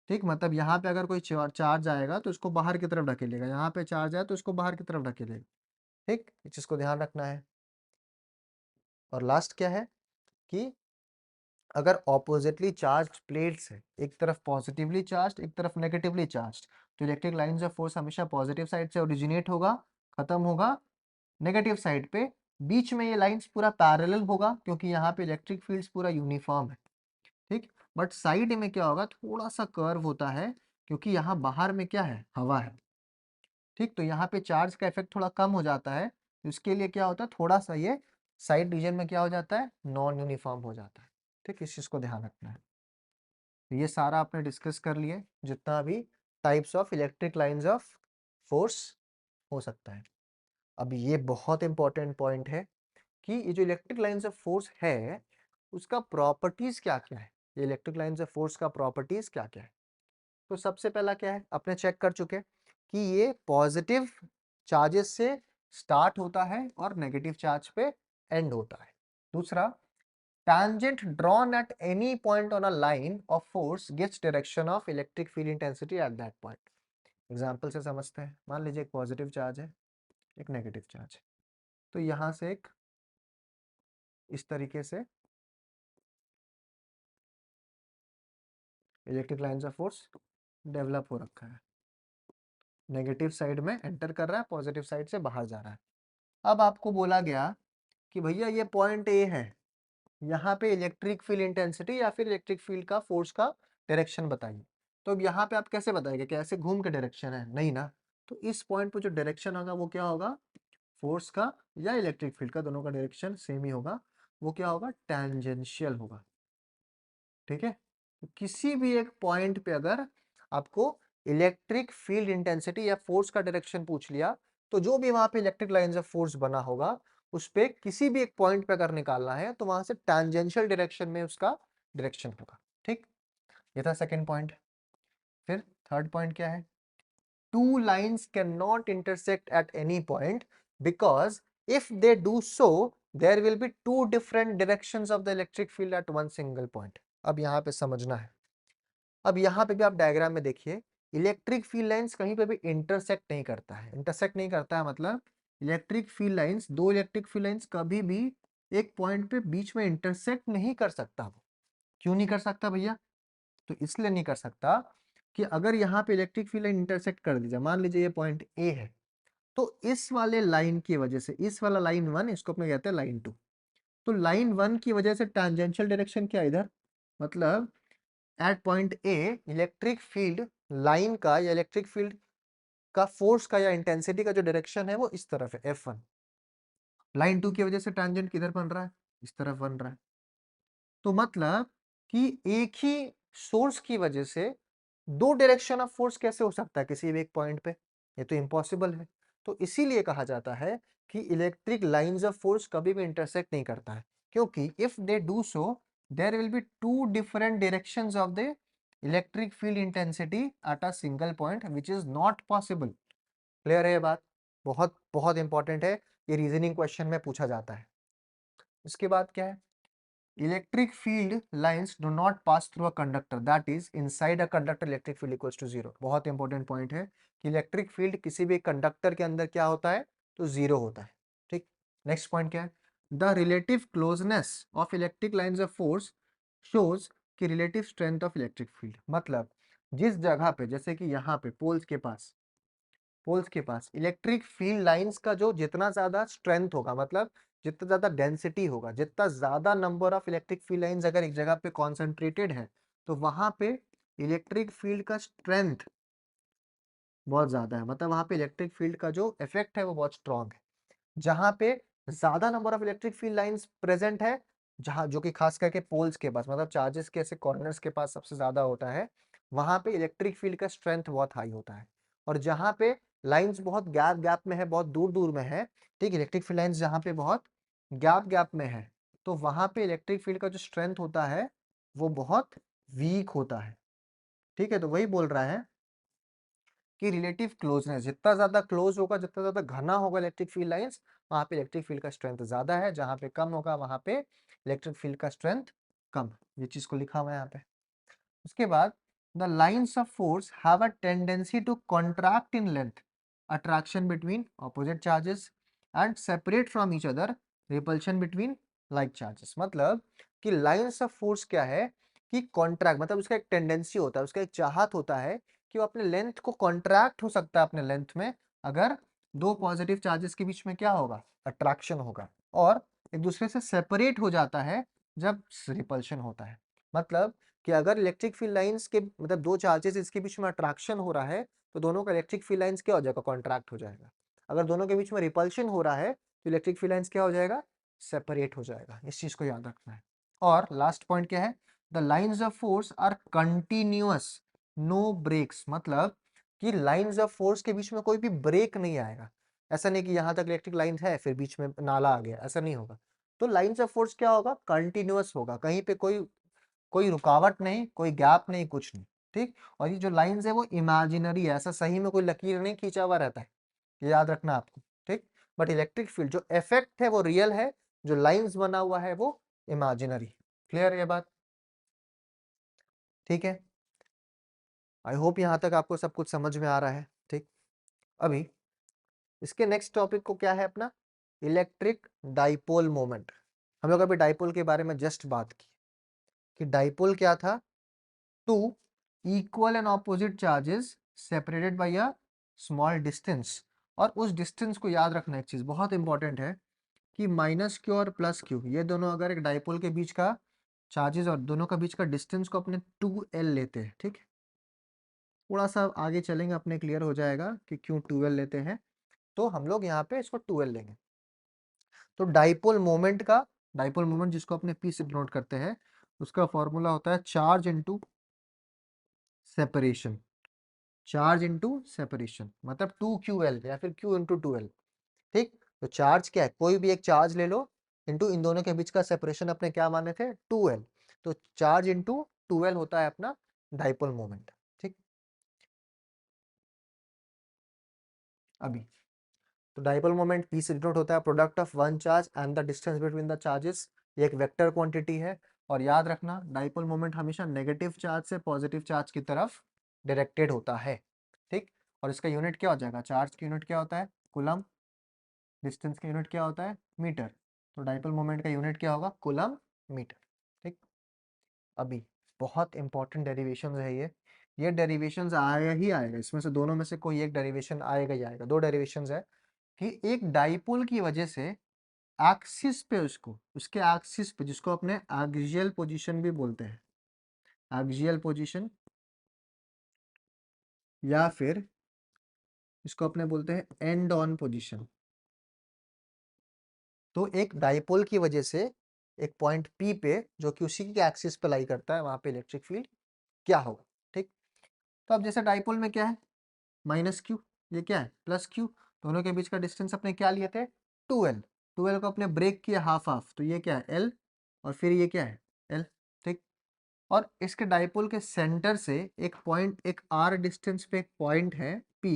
ठीक। मतलब यहाँ पे अगर कोई चार्ज आएगा तो इसको बाहर की तरफ ढकेलेगा, यहाँ पे चार्ज आया तो इसको बाहर की तरफ ढकेलेगा, ठीक। इस चीज को ध्यान रखना है। और लास्ट क्या है कि अगर ऑपोजिटली चार्ज प्लेट्स है, एक तरफ पॉजिटिवली चार्ज एक तरफ नेगेटिवली चार्ज, तो इलेक्ट्रिक लाइंस ऑफ फोर्स हमेशा पॉजिटिव साइड से ओरिजिनेट होगा, खत्म होगा नेगेटिव साइड पे। बीच में ये लाइंस पूरा पैरेलल होगा क्योंकि यहाँ पे इलेक्ट्रिक फील्ड्स पूरा यूनिफॉर्म है, ठीक। बट साइड में क्या होगा, थोड़ा सा कर्व होता है क्योंकि यहाँ बाहर में क्या है, हवा है, ठीक। तो यहाँ पे चार्ज का इफेक्ट थोड़ा कम हो जाता है, तो इसके लिए क्या होता है, थोड़ा सा ये साइड रीजन में क्या हो जाता है, नॉन यूनिफॉर्म हो जाता है। ठीक, इस चीज को ध्यान रखना है। तो ये सारा आपने डिस्कस कर लिए जितना भी types of electric lines of force हो सकता है। अब ये बहुत इंपॉर्टेंट पॉइंट है कि ये जो इलेक्ट्रिक लाइंस ऑफ फोर्स है उसका प्रॉपर्टीज क्या क्या है, ये इलेक्ट्रिक लाइंस ऑफ फोर्स का प्रॉपर्टीज क्या क्या है। तो सबसे पहला क्या है, अपने चेक कर चुके कि ये पॉजिटिव चार्जेस से स्टार्ट होता है और नेगेटिव चार्ज पे एंड होता है। दूसरा, tangent drawn at any point on a line of force gives direction of electric field intensity at that point। Example से समझते हैं। मान लीजिए एक पॉजिटिव चार्ज है, एक नेगेटिव चार्ज है, तो यहां से एक इस तरीके से electric lines of force develop हो रखा है, नेगेटिव साइड में एंटर कर रहा है, पॉजिटिव साइड से बाहर जा रहा है। अब आपको बोला गया कि भैया ये पॉइंट ए है, यहाँ पे इलेक्ट्रिक फील्ड इंटेंसिटी या फिर इलेक्ट्रिक फील्ड का फोर्स का डायरेक्शन बताइए। तो अब यहाँ पे आप कैसे बताएंगे कि ऐसे घूम के डायरेक्शन है, नहीं ना। तो इस पॉइंट पे जो डायरेक्शन होगा वो क्या होगा, फोर्स का या इलेक्ट्रिक फील्ड का, दोनों का डायरेक्शन सेम ही होगा, वो क्या होगा, टेंजेंशियल होगा। ठीक है, तो किसी भी एक पॉइंट पे अगर आपको इलेक्ट्रिक फील्ड इंटेंसिटी या फोर्स का डायरेक्शन पूछ लिया, तो जो भी वहां पे इलेक्ट्रिक लाइंस ऑफ फोर्स बना होगा उस पे किसी भी एक पॉइंट पे अगर निकालना है तो वहां से टैंजेंशियल डायरेक्शन में उसका डायरेक्शन होगा। ठीक, ये था सेकंड पॉइंट। फिर थर्ड पॉइंट क्या है, two lines can not intersect at any point because if they do so there will be two different directions of the electric field at one single point. अब यहाँ पे समझना है, अब यहाँ पे भी आप डायग्राम में देखिए, इलेक्ट्रिक फील्ड लाइंस कहीं पे भी इंटरसेक्ट नहीं करता है। इंटरसेक्ट नहीं करता है मतलब इलेक्ट्रिक फील्ड लाइंस, दो इलेक्ट्रिक फील्ड लाइंस कभी भी एक पॉइंट पे बीच में इंटरसेक्ट नहीं कर सकता। वो क्यों नहीं कर सकता भैया, तो इसलिए नहीं कर सकता कि अगर यहाँ पे इलेक्ट्रिक फील्ड लाइन इंटरसेक्ट कर दीजिए, मान लीजिए ये पॉइंट ए है, तो इस वाले लाइन की वजह से, इस वाला लाइन वन, इसको अपने कहते हैं लाइन टू, तो लाइन वन की वजह से टैंजेंशियल डायरेक्शन क्या है इधर, मतलब at point A electric field line का या इलेक्ट्रिक फील्ड का फोर्स का या इंटेंसिटी का जो डायरेक्शन है वो इस तरफ है, F1। लाइन टू की वजह से टैंजेंट किधर बन रहा है, इस तरफ बन रहा है। तो मतलब कि एक ही सोर्स की वजह से दो डायरेक्शन ऑफ फोर्स कैसे हो सकता है किसी भी एक पॉइंट पे, ये तो इम्पॉसिबल है। तो इसीलिए कहा जाता है कि इलेक्ट्रिक लाइंस ऑफ फोर्स कभी भी इंटरसेक्ट नहीं करता है, क्योंकि if they do so there will be two different directions of the electric field intensity at a single point which is not possible. Clear है ये बात, बहुत बहुत इंपॉर्टेंट है, ये रीजनिंग क्वेश्चन में पूछा जाता है। इसके बाद क्या है, electric field lines do not pass through a conductor, that is inside a conductor electric field equals to zero। बहुत इंपॉर्टेंट पॉइंट है कि इलेक्ट्रिक फील्ड किसी भी कंडक्टर के अंदर क्या होता है, तो जीरो होता है। ठीक, नेक्स्ट पॉइंट क्या है, the relative closeness of electric lines of force shows कि relative strength of electric field, मतलब जिस जगह पे, जैसे कि यहाँ पे पोल्स के पास, पोल्स के पास इलेक्ट्रिक फील्ड लाइंस का जो जितना ज्यादा स्ट्रेंथ होगा, मतलब जितना ज्यादा डेंसिटी होगा, जितना ज्यादा number of electric field lines अगर एक जगह पे कॉन्सेंट्रेटेड है, तो वहां पे इलेक्ट्रिक फील्ड का स्ट्रेंथ बहुत ज्यादा है, मतलब वहां पे इलेक्ट्रिक फील्ड का जो इफेक्ट है वो बहुत स्ट्रांग है। जहां पे ज्यादा number of electric field lines present है, जहां जो कि खास करके पोल्स के पास, मतलब चार्जेस के ऐसे कॉर्नर्स के पास सबसे ज्यादा होता है, वहां पे इलेक्ट्रिक फील्ड का स्ट्रेंथ बहुत हाई होता है। और जहां पे लाइंस बहुत गैप गैप में है, बहुत दूर दूर में है, ठीक, इलेक्ट्रिक फील्ड लाइंस जहां पे बहुत गैप गैप में है, तो वहां पे इलेक्ट्रिक फील्ड का जो स्ट्रेंथ होता है वो बहुत वीक होता है। ठीक है, तो वही बोल रहा है कि रिलेटिव क्लोजनेस, जितना ज्यादा क्लोज होगा, जितना ज्यादा घना होगा इलेक्ट्रिक फील्ड लाइंस, वहां पे इलेक्ट्रिक फील्ड का स्ट्रेंथ ज्यादा है, जहां पे कम होगा वहां पे इलेक्ट्रिक फील्ड का स्ट्रेंथ कम। ये चीज को लिखा हुआ है यहाँ पे। उसके बाद, the lines of force have a tendency to contract in length, attraction between opposite charges and separate from each other, repulsion between like charges. मतलब कि लाइंस ऑफ फोर्स क्या है कि कॉन्ट्रैक्ट, मतलब उसका एक टेंडेंसी होता है, उसका एक चाहत होता है कि वो अपने लेंथ को कॉन्ट्रैक्ट हो सकता है अपने लेंथ में, अगर दो पॉजिटिव चार्जेस के बीच में क्या होगा, अट्रैक्शन होगा, और एक दूसरे से सेपरेट हो जाता है जब रिपल्शन होता है। मतलब कि अगर इलेक्ट्रिक फील्ड लाइंस के, मतलब दो चार्जेस इसके बीच में अट्रैक्शन हो रहा है, तो दोनों का इलेक्ट्रिक फील्ड लाइंस क्या हो जाएगा, कॉन्ट्रैक्ट हो जाएगा। अगर दोनों के बीच में रिपल्शन हो रहा है तो इलेक्ट्रिक फील्ड लाइंस क्या हो जाएगा, सेपरेट हो जाएगा, इस चीज को याद रखना है। और लास्ट पॉइंट क्या है, the lines of force are continuous, no breaks, मतलब कि लाइंस ऑफ फोर्स के बीच में कोई भी ब्रेक नहीं आएगा। ऐसा नहीं कि यहां तक इलेक्ट्रिक लाइन है फिर बीच में नाला आ गया, ऐसा नहीं होगा। तो लाइंस ऑफ फोर्स क्या होगा, कंटिन्यूअस होगा, कहीं पे कोई कोई रुकावट नहीं, कोई गैप नहीं, कुछ नहीं, ठीक। और ये जो लाइंस है वो इमेजिनरी है, ऐसा सही में कोई लकीर नहीं खींचा हुआ रहता है, ये याद रखना आपको, ठीक। बट इलेक्ट्रिक फील्ड जो इफेक्ट है वो रियल है, जो लाइंस बना हुआ है वो इमेजिनरी। क्लियर ये बात, ठीक है। आई होप यहां तक आपको सब कुछ समझ में आ रहा है, ठीक। अभी इसके नेक्स्ट टॉपिक को क्या है अपना, इलेक्ट्रिक डाइपोल मोमेंट। हम लोग अभी डाइपोल के बारे में जस्ट बात की कि डाइपोल क्या था, two equal and opposite charges separated by a small distance. और उस डिस्टेंस को याद रखना, एक चीज बहुत इंपॉर्टेंट है कि माइनस क्यू और प्लस क्यू, ये दोनों अगर एक डाइपोल के बीच का चार्जेस और दोनों का बीच का डिस्टेंस को अपने 2l लेते हैं, ठीक। थोड़ा सा आगे चलेंगे अपने क्लियर हो जाएगा कि क्यों 2l लेते हैं, तो हम लोग यहाँ पे इसको 2l लेंगे। तो डाइपोल मोमेंट का, डाइपोल मोमेंट जिसको अपने p से डिनोट करते हैं, उसका फॉर्मूला होता है charge into separation. Charge into separation मतलब 2ql या फिर q इंटू 2l, ठीक। तो चार्ज क्या है, कोई भी एक चार्ज ले लो, इंटू इन दोनों के बीच का सेपरेशन अपने क्या माने थे, 2l। तो चार्ज इंटू 2l होता है अपना डाइपोल मोमेंट, ठीक। अभी तो डाइपोल मोमेंट p से डिनोट होता है product of one charge and the distance between the charges. ये एक वेक्टर क्वांटिटी है, और याद रखना डाइपोल मोमेंट हमेशा नेगेटिव चार्ज से पॉजिटिव चार्ज की तरफ डायरेक्टेड होता है, ठीक। और इसका यूनिट क्या हो जाएगा, चार्ज की यूनिट क्या होता है, कूलम, डिस्टेंस का यूनिट क्या होता है, मीटर। तो डाइपोल मोमेंट का यूनिट क्या होगा, कूलम मीटर, ठीक। अभी बहुत इंपॉर्टेंट डेरिवेशन है ये डेरिवेशंस आएगा ही आएगा, इसमें से दोनों में से कोई एक डेरिवेशन आएगा ही आएगा। दो डेरिवेशंस है कि एक डाइपोल की वजह से एक्सिस पे, उसको उसके एक्सिस पे, जिसको अपने एक्सियल पोजीशन भी बोलते हैं, एक्सियल पोजीशन, या फिर इसको अपने बोलते हैं एंड ऑन पोजीशन। तो एक डाइपोल की वजह से एक पॉइंट P पे, जो कि उसी के एक्सिस पे लाई करता है, वहां पे इलेक्ट्रिक फील्ड क्या होगा, ठीक। तो अब जैसे डाइपोल में क्या है, माइनस क्यू, ये क्या है प्लस क्यू, दोनों के बीच का डिस्टेंस अपने क्या लिए थे, 2l। 2l को अपने ब्रेक किया हाफ हाफ, तो ये क्या है l, और फिर ये क्या है l, ठीक। और इसके डाइपोल के सेंटर से एक पॉइंट, एक r डिस्टेंस पे एक पॉइंट है P,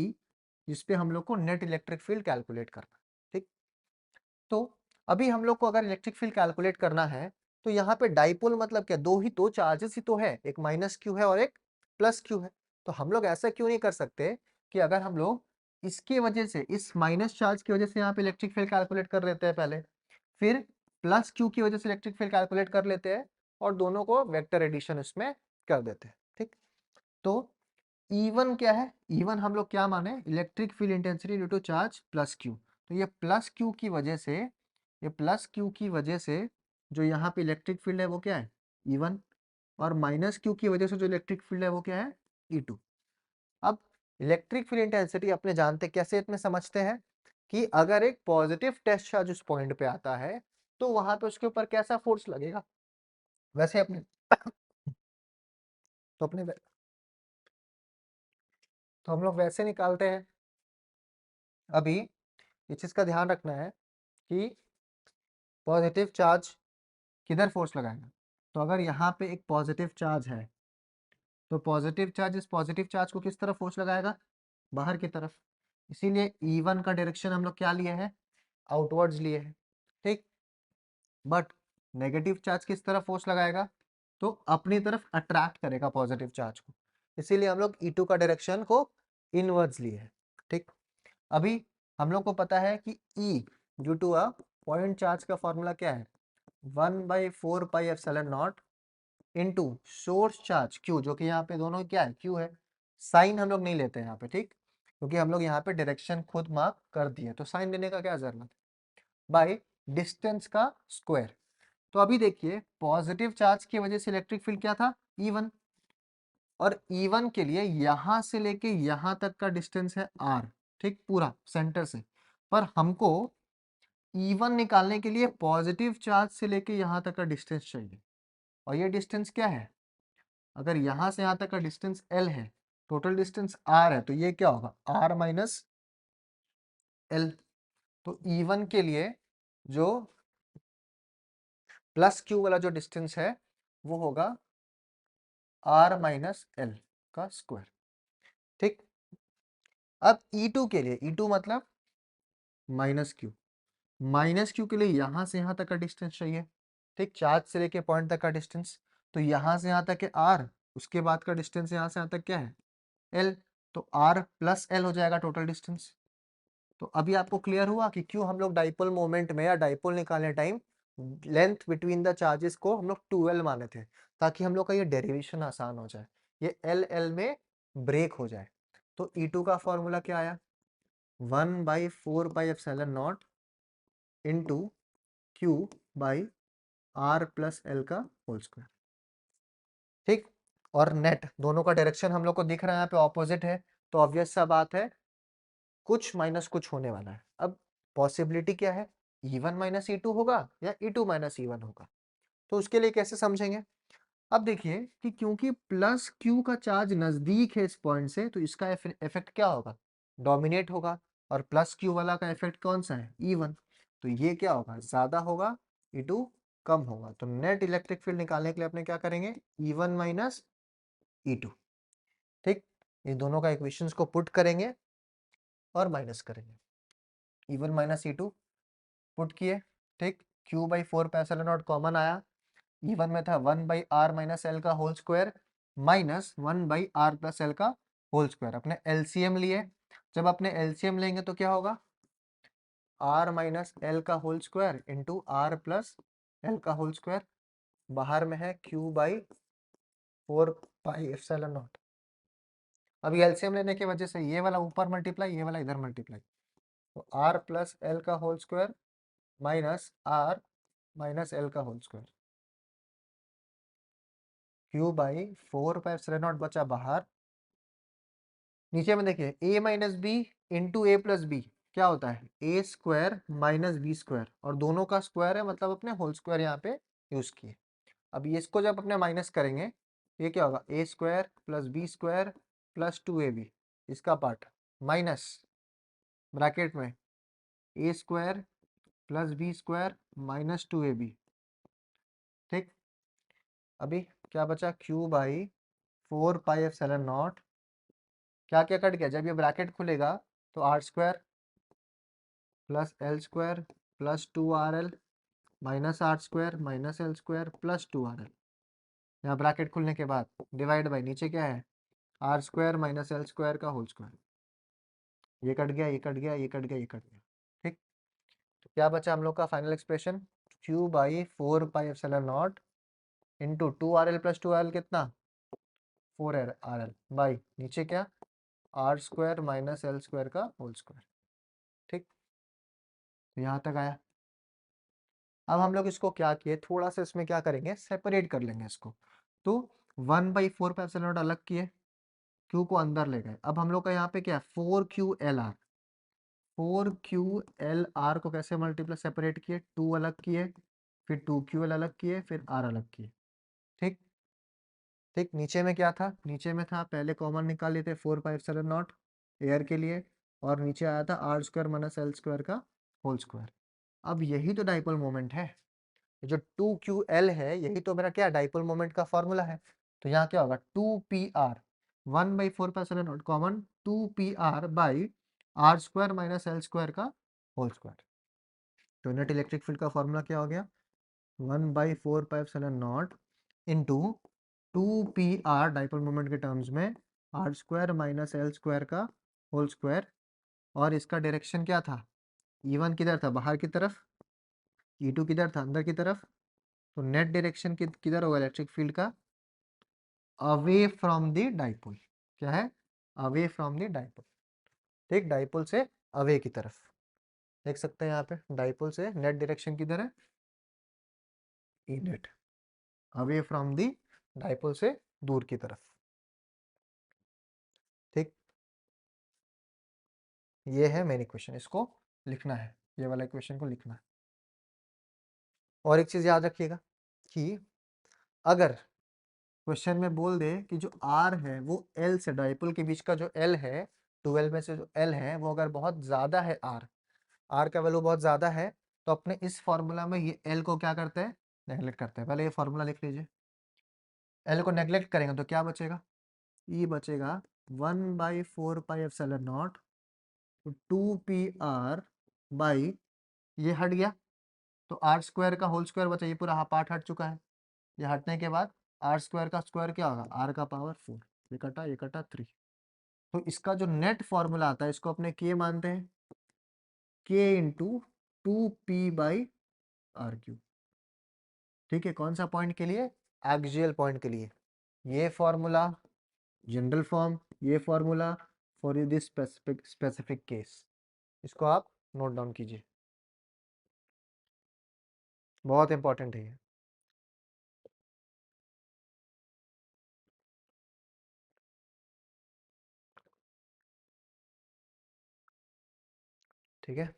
जिसपे हम लोग को नेट इलेक्ट्रिक फील्ड कैलकुलेट करना है, ठीक। तो अभी हम लोग को अगर इलेक्ट्रिक फील्ड कैलकुलेट करना है, तो यहाँ पे डाइपोल मतलब क्या, दो ही दो चार्जेस ही तो है, एक माइनस क्यू है और एक प्लस क्यू है। तो हम लोग ऐसा क्यों नहीं कर सकते कि अगर हम लोग इसकी वजह से, इस माइनस चार्ज की वजह से यहाँ पे इलेक्ट्रिक फील्ड कैलकुलेट कर लेते हैं पहले, फिर प्लस क्यू की वजह से इलेक्ट्रिक फील्ड कैलकुलेट कर लेते हैं, और दोनों को वेक्टर एडिशन इसमें कर देते हैं, ठीक। तो E1 क्या है, E1 हम लोग क्या माने, electric field intensity due to charge plus Q. तो ये प्लस क्यू की वजह से, ये प्लस क्यू की वजह से जो यहाँ पे इलेक्ट्रिक फील्ड है वो क्या है, E1। और माइनस क्यू की वजह से जो इलेक्ट्रिक फील्ड है वो क्या है, E2। अब इलेक्ट्रिक फील्ड इंटेंसिटी अपने जानते कैसे इतने समझते हैं कि अगर एक पॉजिटिव टेस्ट चार्ज उस पॉइंट पे आता है, तो वहां पे उसके ऊपर कैसा फोर्स लगेगा, वैसे अपने तो अपने तो हम लोग वैसे निकालते हैं। अभी इस चीज का ध्यान रखना है कि पॉजिटिव चार्ज किधर फोर्स लगाएगा, तो अगर यहाँ पे एक पॉजिटिव चार्ज है, तो पॉजिटिव चार्ज इस पॉजिटिव चार्ज को किस तरफ फोर्स लगाएगा, बाहर की तरफ। इसीलिए E1 का डायरेक्शन हम लोग क्या लिए हैं, आउटवर्ड्स लिए हैं, ठीक। बट नेगेटिव चार्ज किस तरफ फोर्स लगाएगा, तो अपनी तरफ अट्रैक्ट करेगा पॉजिटिव चार्ज को, इसीलिए हम लोग E2 का डायरेक्शन को इनवर्ड्स लिए है, ठीक। अभी हम लोग को पता है कि E due to a point charge का फॉर्मूला क्या है, 1/4πε0 इनटू सोर्स चार्ज Q, जो कि यहाँ पे दोनों क्या है, Q है। साइन हम लोग नहीं लेते यहाँ पे, ठीक, क्योंकि हम लोग यहाँ पे डायरेक्शन खुद मार्क कर दिए, तो साइन लेने का क्या जरूरत है, बाय डिस्टेंस का स्क्वायर। तो अभी देखिए पॉजिटिव चार्ज की वजह से इलेक्ट्रिक फील्ड क्या था, E1। और E1 के लिए यहां से लेके यहां तक का डिस्टेंस है R, ठीक, पूरा सेंटर से। पर हमको E1 निकालने के लिए पॉजिटिव चार्ज से लेके यहाँ तक का डिस्टेंस चाहिए, और ये डिस्टेंस क्या है? अगर यहाँ से यहाँ तक का डिस्टेंस L है, टोटल डिस्टेंस R है, तो ये क्या होगा? R minus L। तो E1 के लिए जो प्लस Q वाला जो डिस्टेंस है वो होगा R माइनस L का स्क्वायर। ठीक, अब E2 के लिए, E2 मतलब माइनस क्यू के लिए यहाँ से यहाँ तक का डिस्टेंस चाहिए। ठीक, चार्ज से लेके पॉइंट तक का डिस्टेंस, तो यहाँ से यहाँ तक है R, उसके बाद का डिस्टेंस यहाँ से यहाँ तक क्या है? L। तो R प्लस L हो जाएगा टोटल डिस्टेंस। तो अभी आपको क्लियर हुआ कि क्यों हम लोग डाइपोल मोमेंट में या डाइपोल निकालने time length between the charges को हम लोग 2L माने थे, ताकि हम लोग का ये डेरिवेशन आसान हो जाए, ये L में ब्रेक हो जाए। तो E2 का फॉर्मूला क्या आया? 1/4πε0 into Q by R plus L का होल स्क्वायर। ठीक, और नेट दोनों का डायरेक्शन हम लोग को दिख रहा है यहाँ पे ऑपोजिट है, तो ऑब्वियस सा बात है कुछ माइनस कुछ होने वाला है। अब पॉसिबिलिटी क्या है? E1 माइनस E2 होगा या E2 माइनस E1 होगा। तो उसके लिए कैसे समझेंगे? अब देखिए कि क्योंकि प्लस Q का चार्ज नजदीक है इस पॉइंट से, तो इसका इफेक्ट क्या होगा? डोमिनेट होगा। और प्लस Q वाला का इफेक्ट कौन सा है? E1। तो ये क्या होगा? ज्यादा होगा, E2 कम होगा। तो नेट इलेक्ट्रिक फील्ड निकालने के लिए अपने क्या करेंगे? E1 minus E2। ठीक, ये दोनों का इक्वेशंस को पुट करेंगे और माइनस करेंगे। E1 माइनस E2 पुट किए। ठीक, Q/4πε0 कॉमन आया। E1 में था 1/r माइनस एल का whole square minus 1/r plus L का होल स्क्वायर। अपने एलसीएम लिए, जब अपने एलसीएम लेंगे तो क्या होगा? r माइनस एल का whole square into R plus L का होल स्क्वायर। बाहर में है Q/4πε0। अभी एलसीएम लेने की वजह से ये वाला ऊपर मल्टीप्लाई, ये वाला इधर मल्टीप्लाई, तो r प्लस एल का whole square minus r minus L का होल स्क्वायर। Q/4πε0 बचा बाहर। नीचे में देखिए a minus B into A plus B क्या होता है? A square minus B square, और दोनों का स्क्वायर है, मतलब अपने होल स्क्वायर यहाँ पे यूज किए। अब ये इसको जब अपने माइनस करेंगे, ये क्या होगा? A square plus B square plus 2ab, इसका पार्ट माइनस ब्रैकेट में A square plus B square minus 2ab। ठीक, अभी क्या बचा? Q/4πε0 क्या क्या कट गया? जब ये ब्रैकेट खुलेगा तो R square plus L square plus 2RL minus R square minus L square plus 2RL। यहाँ ब्रैकेट खुलने के बाद डिवाइड बाई नीचे क्या है? R square minus L square का होल स्क्वायर। ये कट गया, ये कट गया, ये कट गया, ये कट गया। ठीक, तो क्या बचा हम लोग का final expression? Q/4πε0 into 2RL plus 2RL कितना? 4RL बाई नीचे क्या? R square minus L square का होल स्क्वायर। ठीक, तो यहाँ तक आया। अब हम लोग इसको क्या किए, थोड़ा सा इसमें क्या करेंगे, सेपरेट कर लेंगे इसको। तो 1/4πε0 अलग किए, Q को अंदर ले गए। अब हम लोग का यहाँ पे क्या है? 4QLR। 4QLR को कैसे मल्टीप्लाई सेपरेट किए? 2 अलग किए, फिर 2QL अलग किए, फिर R अलग किए। ठीक, ठीक, नीचे में क्या था? नीचे में था, पहले कॉमन निकाल लेते 4πε0 एयर के लिए, और नीचे आया था R square minus L square का होल स्क्वायर। अब यही तो डाइपोल मोमेंट है, जो 2QL है, यही तो मेरा क्या डाइपोल मोमेंट का फॉर्मूला है। तो यहाँ क्या होगा? 2PR 1/4πε0 common 2PR by R square minus L square का होल स्क्वायर। तो नेट इलेक्ट्रिक फील्ड का फॉर्मूला क्या हो गया? 1/4πε0 इंटू 2PR डाइपोल मोमेंट के टर्म्स में R square minus L square का होल स्क्वायर। और इसका डायरेक्शन क्या था? E1 किधर था? बाहर की तरफ। E2 किधर था? अंदर की तरफ। तो नेट डायरेक्शन किधर होगा इलेक्ट्रिक फील्ड का? Away from the dipole. क्या है? Away from the dipole. ठीक, डाइपोल से अवे की तरफ। देख सकते हैं यहाँ पे डाइपोल से नेट डायरेक्शन किधर है? E net, away from the dipole से दूर की तरफ। ठीक, ये है मेन इक्वेशन, इसको लिखना है। ये वाला इक्वेशन को लिखना है। और एक चीज याद रखिएगा कि अगर क्वेश्चन में बोल दे कि जो आर है वो एल से, डाइपोल के बीच का जो एल है, 12 में से जो एल है वो अगर बहुत ज्यादा है, आर का वैल्यू बहुत ज्यादा है, तो अपने इस फॉर्मूला में ये एल को क्या करते हैं, नेग्लेक्ट करते हैं। पहले ये फॉर्मूला लिख लीजिए। एल को नेग्लेक्ट करेंगे तो क्या बचेगा, ई बचेगा 1/4 pi epsilon naught two P R by, ये हट गया तो आर स्क्वायर का होल स्क्वायर बचा, ये पूरा पार्ट हट चुका है। ये हटने के बाद आर स्क्वायर का स्क्वायर क्या होगा, आर का पावर 4, ये कटा 3। तो इसका जो नेट फॉर्मूला आता है इसको अपने के मानते हैं, के इंटू 2p/r क्यूब। ठीक है, कौन सा पॉइंट के लिए, एक्सियल पॉइंट के लिए। ये फॉर्मूला जनरल फॉर्म, ये formula for this specific case. इसको आप नोट डाउन कीजिए, बहुत इंपॉर्टेंट है ये। ठीक है,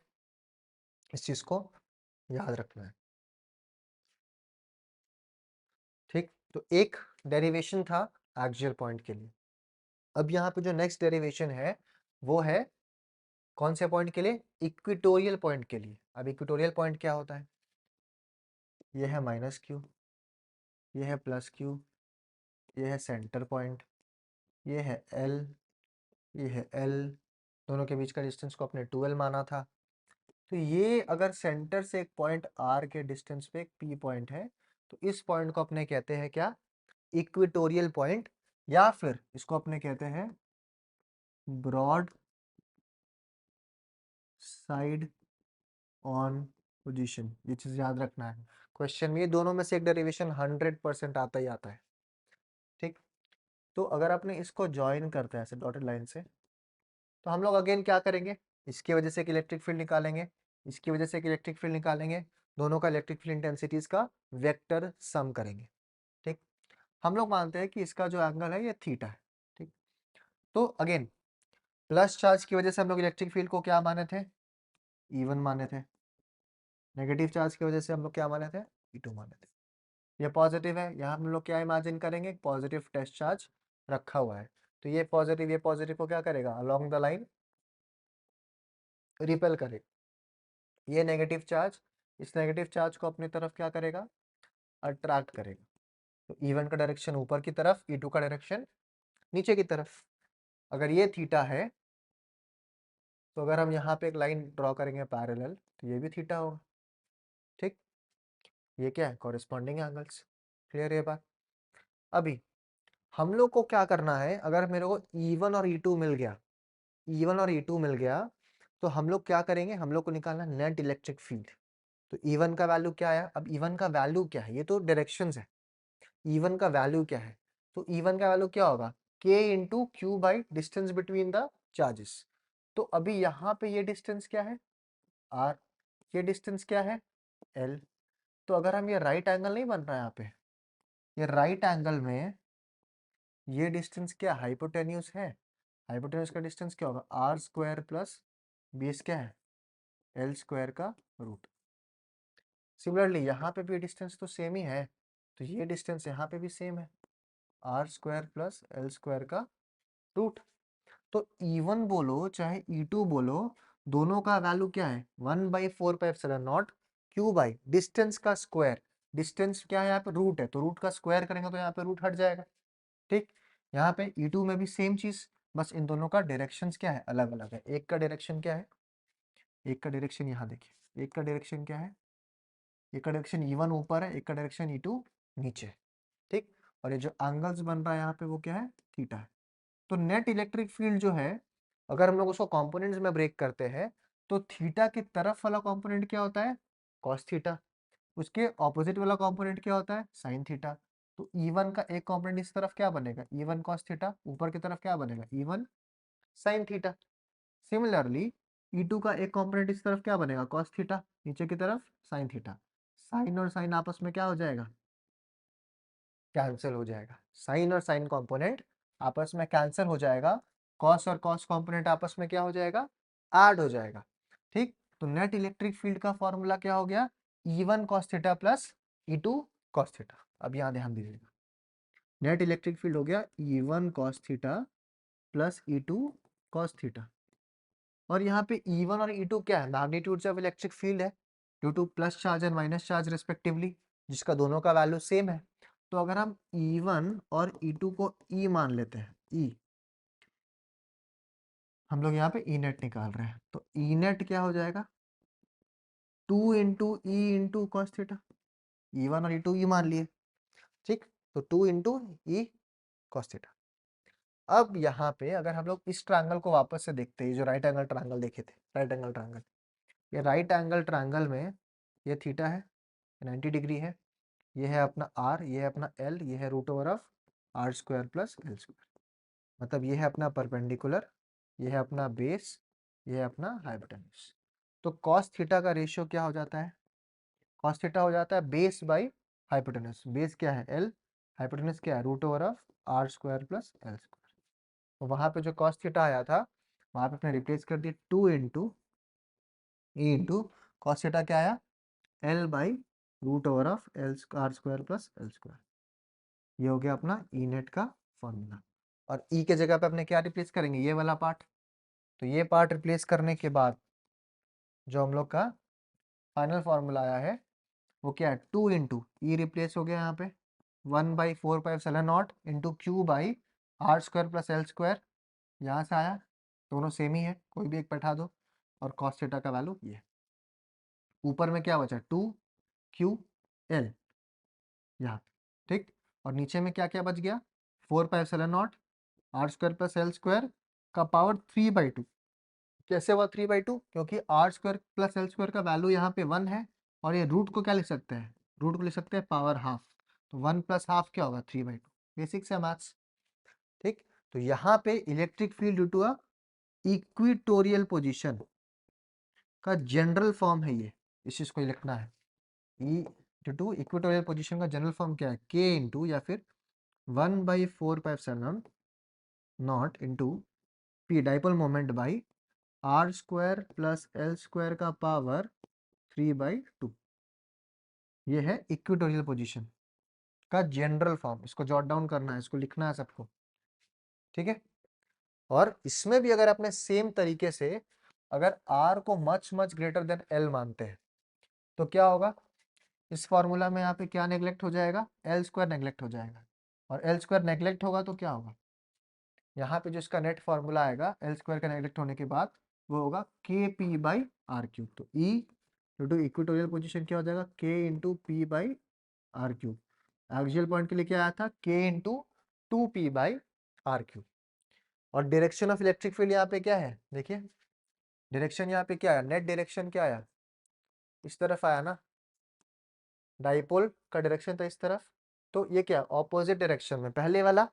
इस चीज को याद रखना है। ठीक, तो एक डेरिवेशन था एक्सियल पॉइंट के लिए। अब यहाँ पे जो नेक्स्ट डेरिवेशन है वो है कौन से पॉइंट के लिए, इक्वेटोरियल पॉइंट के लिए। अब इक्वेटोरियल पॉइंट क्या होता है, ये है -q, ये है +q, ये है सेंटर पॉइंट, ये है L, ये है L, दोनों के बीच का डिस्टेंस को अपने 12 माना था। तो ये अगर सेंटर से एक पॉइंट R के डिस्टेंस पे एक P पॉइंट है, तो इस पॉइंट को अपने कहते हैं क्या, इक्वेटोरियल पॉइंट, या फिर इसको अपने कहते हैं ब्रॉड साइड ऑन पोजीशन। ये चीज याद रखना है, क्वेश्चन में ये दोनों में से एक डेरिवेशन 100% आता ही आता है। ठीक, तो अगर आपने इसको ज्वाइन करते हैं ऐसे डॉटेड लाइन से, तो हम लोग अगेन क्या करेंगे, इसकी वजह से एक इलेक्ट्रिक फील्ड निकालेंगे, इसकी वजह से एक इलेक्ट्रिक फील्ड निकालेंगे, दोनों का इलेक्ट्रिक फील्ड इंटेंसिटीज का वेक्टर सम करेंगे। ठीक, हम लोग मानते हैं कि इसका जो एंगल है ये थीटा है। ठीक, तो अगेन प्लस चार्ज की वजह से हम लोग इलेक्ट्रिक फील्ड को क्या माने थे, E1 माने थे। नेगेटिव चार्ज की वजह से हम लोग क्या माने थे, E2 माने थे। ये पॉजिटिव है, यहाँ हम लोग क्या इमेजिन करेंगे, पॉजिटिव टेस्ट चार्ज रखा हुआ है, तो ये पॉजिटिव को क्या करेगा, अलोंग द लाइन रिपेल करेगा। ये नेगेटिव चार्ज इस नेगेटिव चार्ज को अपनी तरफ क्या करेगा, अट्रैक्ट करेगा। तो E1 का डायरेक्शन ऊपर की तरफ, E2 का डायरेक्शन नीचे की तरफ। अगर ये थीटा है तो अगर हम यहाँ पे एक लाइन ड्रॉ करेंगे पैरेलल, तो ये भी थीटा होगा। ठीक, ये क्या है, कॉरेस्पॉन्डिंग एंगल्स। क्लियर है बात। अभी हम लोग को क्या करना है, अगर मेरे को E1 और E2 मिल गया, E1 और E2 मिल गया, तो हम लोग क्या करेंगे, हम लोग को निकालना नेट इलेक्ट्रिक फील्ड। तो E1 का वैल्यू क्या है, अब E1 का वैल्यू क्या है, ये तो डायरेक्शंस है। E1 का वैल्यू क्या है, तो E1 का वैल्यू क्या होगा, k into Q by distance between the charges. तो अभी यहाँ पे ये डिस्टेंस क्या है, r, ये डिस्टेंस क्या है, l। तो अगर हम ये राइट एंगल नहीं बन रहा है यहाँ पे, ये राइट एंगल में ये डिस्टेंस क्या हाइपोटेन्यूज है, हाइपोटेन्यूज का डिस्टेंस क्या होगा, आर स्क्वायर प्लस बेस क्या है, एल स्क्वायर का रूट। सिमिलरली यहाँ पे भी डिस्टेंस तो सेम ही है, तो ये डिस्टेंस यहाँ पे भी सेम है, R square plus L square का रूट। तो E1 बोलो चाहे E2 बोलो, दोनों का वैल्यू क्या है, 1/4 pi epsilon not Q by distance का स्क्वायर। डिस्टेंस क्या है यहाँ पे, रूट है, तो रूट का स्क्वायर करेंगे तो यहाँ पे रूट हट जाएगा। ठीक, यहाँ पे E2 में भी सेम चीज, बस इन दोनों का डायरेक्शंस क्या है, अलग अलग है। एक का डायरेक्शन क्या है, एक का डायरेक्शन यहाँ देखिए, एक का डायरेक्शन क्या है, एक का डायरेक्शन E1 ऊपर है, एक का डायरेक्शन E2 नीचे। ठीक, और ये जो एंगल्स बन रहा है यहाँ पे वो क्या है, थीटा है। तो नेट इलेक्ट्रिक फील्ड जो है, अगर हम लोग उसको कंपोनेंट्स में ब्रेक करते हैं, तो थीटा की तरफ वाला कंपोनेंट क्या होता है, कॉस थीटा। उसके ऑपोजिट वाला कंपोनेंट क्या होता है, साइन थीटा। तो E1 का एक कंपोनेंट इस तरफ क्या बनेगा, E1 कॉस थीटा, ऊपर की तरफ क्या बनेगा, E1 sine theta. Similarly E2 का एक कंपोनेंट इस तरफ क्या बनेगा, कॉस थीटा, नीचे की तरफ साइन थीटा। साइन और साइन आपस में क्या हो जाएगा, कैंसिल हो जाएगा। साइन और साइन कंपोनेंट आपस में कैंसिल हो जाएगा, कॉस और कॉस कंपोनेंट आपस में क्या हो जाएगा, ऐड हो जाएगा। ठीक, तो नेट इलेक्ट्रिक फील्ड का फॉर्मूला क्या हो गया, E1 cos theta plus E2 cos theta. अब यहाँ ध्यान दीजिएगा, नेट इलेक्ट्रिक फील्ड हो गया E1 cos theta plus E2 cos theta. और यहाँ पे E1 और E2 क्या है, मैग्नीट्यूड्स ऑफ इलेक्ट्रिक फील्ड है due two plus charge and minus charge respectively, जिसका दोनों का वैल्यू सेम है। तो अगर हम E1 और E2 को E मान लेते हैं, E, हम लोग यहाँ पे E नेट निकाल रहे हैं, तो E नेट क्या हो जाएगा, 2 into E into cos theta. E1 और E2 E मान लिए, ठीक, तो 2 इंटू ई कॉस थीटा। अब यहाँ पे अगर हम लोग इस ट्रायंगल को वापस से देखते हैं, जो राइट एंगल ट्रायंगल देखे थे, राइट एंगल ट्रायंगल, ये राइट एंगल ट्रायंगल में ये थीटा है, 90 डिग्री है, ये है अपना आर, ये है अपना एल, ये है root over of R square plus L square, मतलब ये है अपना परपेंडिकुलर, ये है अपना बेस, ये है अपना हाइपोटेन्यूज। तो कॉस थीटा का रेशियो क्या हो जाता है, कॉस थीटा हो जाता है बेस बाई हाइपोटेन्यूज। बेस क्या है एल, हाइपोटेन्यूज क्या है root over of R square plus L square. तो वहाँ पे जो कॉस थीटा आया था, वहाँ पे अपने रिप्लेस कर दिया 2 into E into cos theta क्या आया, L by root over of L R square plus L square. ये हो गया अपना ई नेट का फॉर्मूला। और ई के जगह पे अपने क्या रिप्लेस करेंगे, ये वाला पार्ट। तो ये पार्ट रिप्लेस करने के बाद जो हम लोग का फाइनल फॉर्मूला आया है वो क्या है, 2 इंटू ई रिप्लेस हो गया यहाँ पे 1/4πε0 into Q by R square plus L square, यहाँ से आया, दोनों सेम ही है, कोई भी एक बैठा दो। और कॉस थीटा का वैल्यू ये, ऊपर में क्या बचा 2 QL यहाँ पे, ठीक। और नीचे में क्या क्या बच गया, 4πε0 R square plus L square का पावर 3/2। कैसे हुआ 3/2, क्योंकि R square plus L square का वैल्यू यहाँ पे 1 है, और ये रूट को क्या लिख सकते हैं, रूट को लिख सकते हैं पावर हाफ, तो 1 प्लस हाफ क्या होगा 3/2। बेसिक्स है मैथ्स, ठीक। तो यहाँ पे electric field due to a equatorial position का जनरल फॉर्म है ये, इस चीज को लिखना है। E due to equatorial position का जनरल फॉर्म क्या है, के इंटू या फिर 1/4πε not into P dipole moment by R square plus L square का पावर 3/2। ये है इक्वेटोरियल पोजीशन का जनरल फॉर्म, इसको जॉट डाउन करना है, इसको लिखना है सबको, ठीक है। और इसमें भी अगर अपने सेम तरीके से अगर आर को much much greater than L मानते हैं तो क्या होगा, इस फॉर्मूला में यहाँ पे क्या नेग्लेक्ट हो जाएगा, एल स्क्वायर नेग्लेक्ट हो जाएगा। और एल स्क्वायर नेग्लेक्ट होगा तो क्या होगा, यहाँ पे जो इसका नेट फॉर्मूला आएगा एल स्क्वायर का नेग्लेक्ट होने के बाद वो होगा के पी बाई आर क्यूब। तो ई टू इक्वेटोरियल पोजीशन क्या हो जाएगा, K into P by R cube. Axial point के लिए क्या आया था, K into 2p by R cube. और डायरेक्शन ऑफ इलेक्ट्रिक फील्ड यहाँ पे क्या है, देखिए डायरेक्शन यहाँ पे क्या आया, नेट डायरेक्शन क्या आया, इस तरफ आया ना, डाइपोल का डायरेक्शन था इस तरफ, तो ये क्या ऑपोजिट डायरेक्शन में, पहले वाला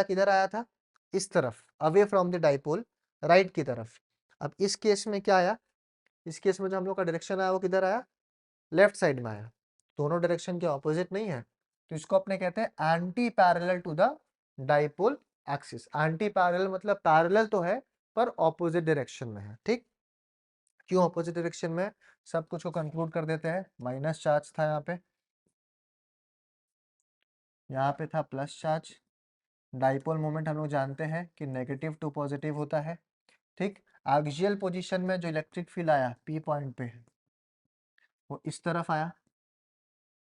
किधर आया था, इस तरफ, away from the dipole, right की तरफ। अब इस केस में क्या आया, इस केस में जो हम लोग का डायरेक्शन आया वो किधर आया, लेफ्ट साइड में आया। दोनों डायरेक्शन के ऑपोजिट नहीं है, तो इसको अपने कहते हैं anti parallel to the dipole axis. Anti parallel मतलब पैरेलल तो है पर ऑपोजिट डायरेक्शन में है, ठीक। क्यों ऑपोजिट डायरेक्शन में, सब कुछ को कंक्लूड कर देते हैं। माइनस चार्ज था यहाँ पे था प्लस चार्ज। डाइपोल मोमेंट हम लोग जानते हैं कि नेगेटिव टू पॉजिटिव होता है, ठीक। एक्सियल पोजीशन में जो इलेक्ट्रिक फील्ड आया पी पॉइंट पे वो इस तरफ आया,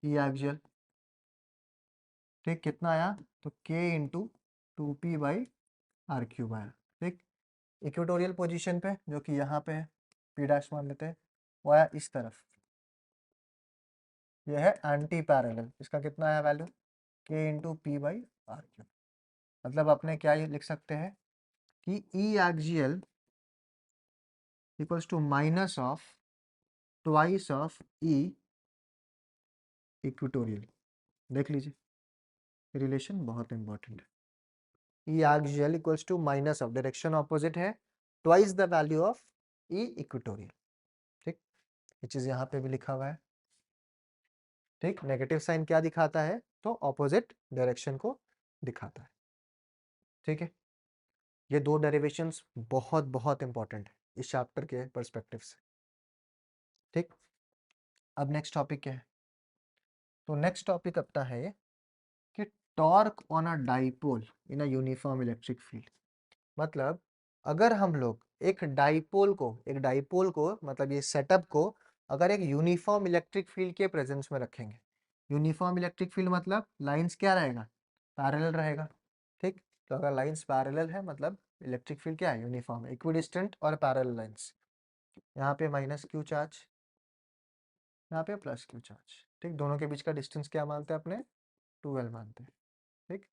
ई एक्सियल, ठीक। कितना आया, तो के into 2p by R cube आया, ठीक। इक्वेटोरियल पोजीशन पे जो कि यहाँ पे है, पी डैश मान लेते हैं, वो आया इस तरफ, ये है एंटी पैरेलल। इसका कितना आया value, K into P by R cube. मतलब अपने क्या ये लिख सकते हैं कि E axial equals to minus of twice of E equatorial. देख लीजिए रिलेशन बहुत इंपॉर्टेंट है। E axial equals to minus of, direction opposite है, twice the value of E equatorial, ठीक। ये चीज यहाँ पे भी लिखा हुआ है, ठीक। नेगेटिव साइन क्या दिखाता है, तो ऑपोजिट डायरेक्शन को दिखाता है, ठीक है। ये दो डेरिवेशंस बहुत बहुत इंपॉर्टेंट है इस चैप्टर के पर्सपेक्टिव से। ठीक, अब नेक्स्ट टॉपिक क्या है? तो नेक्स्ट टॉपिक अपना है कि torque on a dipole in a uniform electric field. मतलब अगर हम लोग एक डाइपोल को मतलब ये सेटअप को अगर एक यूनिफॉर्म इलेक्ट्रिक फील्ड के प्रेजेंस में रखेंगे, यूनिफॉर्म इलेक्ट्रिक फील्ड मतलब लाइंस क्या रहेगा, पैरेलल रहेगा। ठीक, तो अगर लाइंस पैरेलल है मतलब इलेक्ट्रिक फील्ड क्या है, यूनिफॉर्म, इक्विडिस्टेंट और पैरेलल लाइंस। यहाँ पे माइनस क्यू चार्ज, यहाँ पे प्लस क्यू चार्ज। ठीक, दोनों के बीच का डिस्टेंस क्या मानते हैं अपने, 2L मानते हैं। ठीक,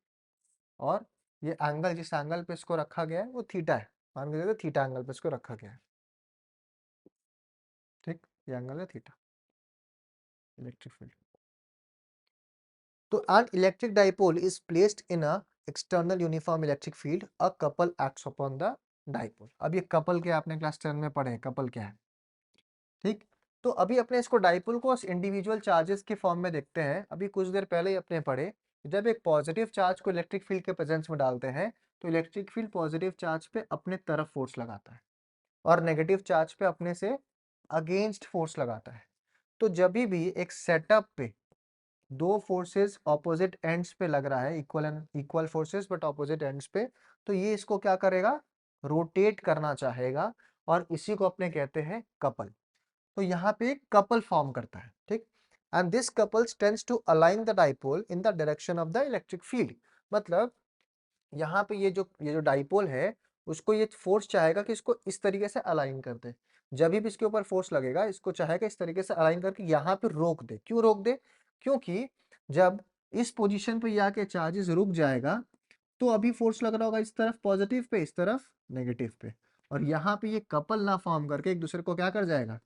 और ये एंगल जिस एंगल पे इसको रखा गया है वो थीटा है, मान के चलिए थीटा एंगल पे इसको रखा गया है। ठीक, ये एंगल है थीटा, इलेक्ट्रिक फील्ड। तो an electric dipole is placed in a external uniform electric field, a couple acts upon the dipole। अब ये कपल क्या आपने क्लास 10 में पढ़े, कपल क्या है। ठीक, तो अभी अपने इसको डाइपोल को इंडिविजुअल चार्जेस के फॉर्म में देखते हैं। अभी कुछ देर पहले ही अपने पढ़े, जब एक पॉजिटिव चार्ज को इलेक्ट्रिक फील्ड के प्रेजेंस में डालते हैं तो इलेक्ट्रिक फील्ड पॉजिटिव चार्ज पे अपने तरफ फोर्स लगाता है और नेगेटिव चार्ज पे अपने से अगेंस्ट फोर्स लगाता है। तो जब भी एक सेटअप पे दो फोर्सेस ऑपोजिट एंड्स पे लग रहा है, equal forces but opposite ends पे, तो ये इसको क्या करेगा, रोटेट करना चाहेगा और इसी को अपने कहते हैं कपल। तो यहाँ पे एक कपल फॉर्म करता है। ठीक, and this couple tends to align the dipole in the direction of the electric field. मतलब यहाँ पे ये जो डाइपोल है उसको ये फोर्स चाहेगा कि इसको इस तरीके से अलाइन कर दे। जब भी इसके ऊपर फोर्स लगेगा इसको चाहेगा इस तरीके से अलाइन करके यहाँ पे रोक दे। क्यों रोक दे, क्योंकि जब इस पोजीशन पे ये आके चार्जेस रुक जाएगा तो अभी फोर्स लग रहा होगा इस तरफ पॉजिटिव पे, इस तरफ नेगेटिव पे, और यहाँ पे ये कपल ना फॉर्म करके एक दूसरे को क्या कर जाएगा,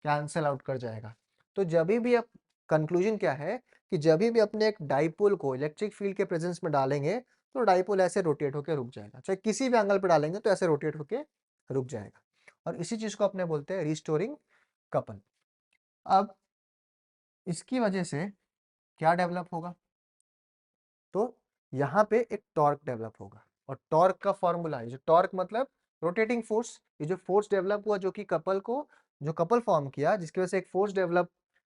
कैंसल आउट कर जाएगा। तो जब भी अब कंक्लूजन क्या है कि जब भी अपने एक डाइपोल को इलेक्ट्रिक फील्ड के प्रेजेंस में डालेंगे तो डाइपोल ऐसे रोटेट होकर रुक जाएगा, चाहे किसी भी एंगल पर डालेंगे तो ऐसे रोटेट होकर रुक जाएगा। और इसी चीज को अपने बोलते हैं रिस्टोरिंग कपल। अब इसकी वजह से क्या डेवलप होगा, तो यहाँ पे एक टॉर्क डेवलप होगा। और टॉर्क का फॉर्मूला है, जो टॉर्क मतलब रोटेटिंग फोर्स, ये जो फोर्स डेवलप हुआ जो कि कपल को, जो कपल फॉर्म किया जिसकी वजह से एक फोर्स डेवलप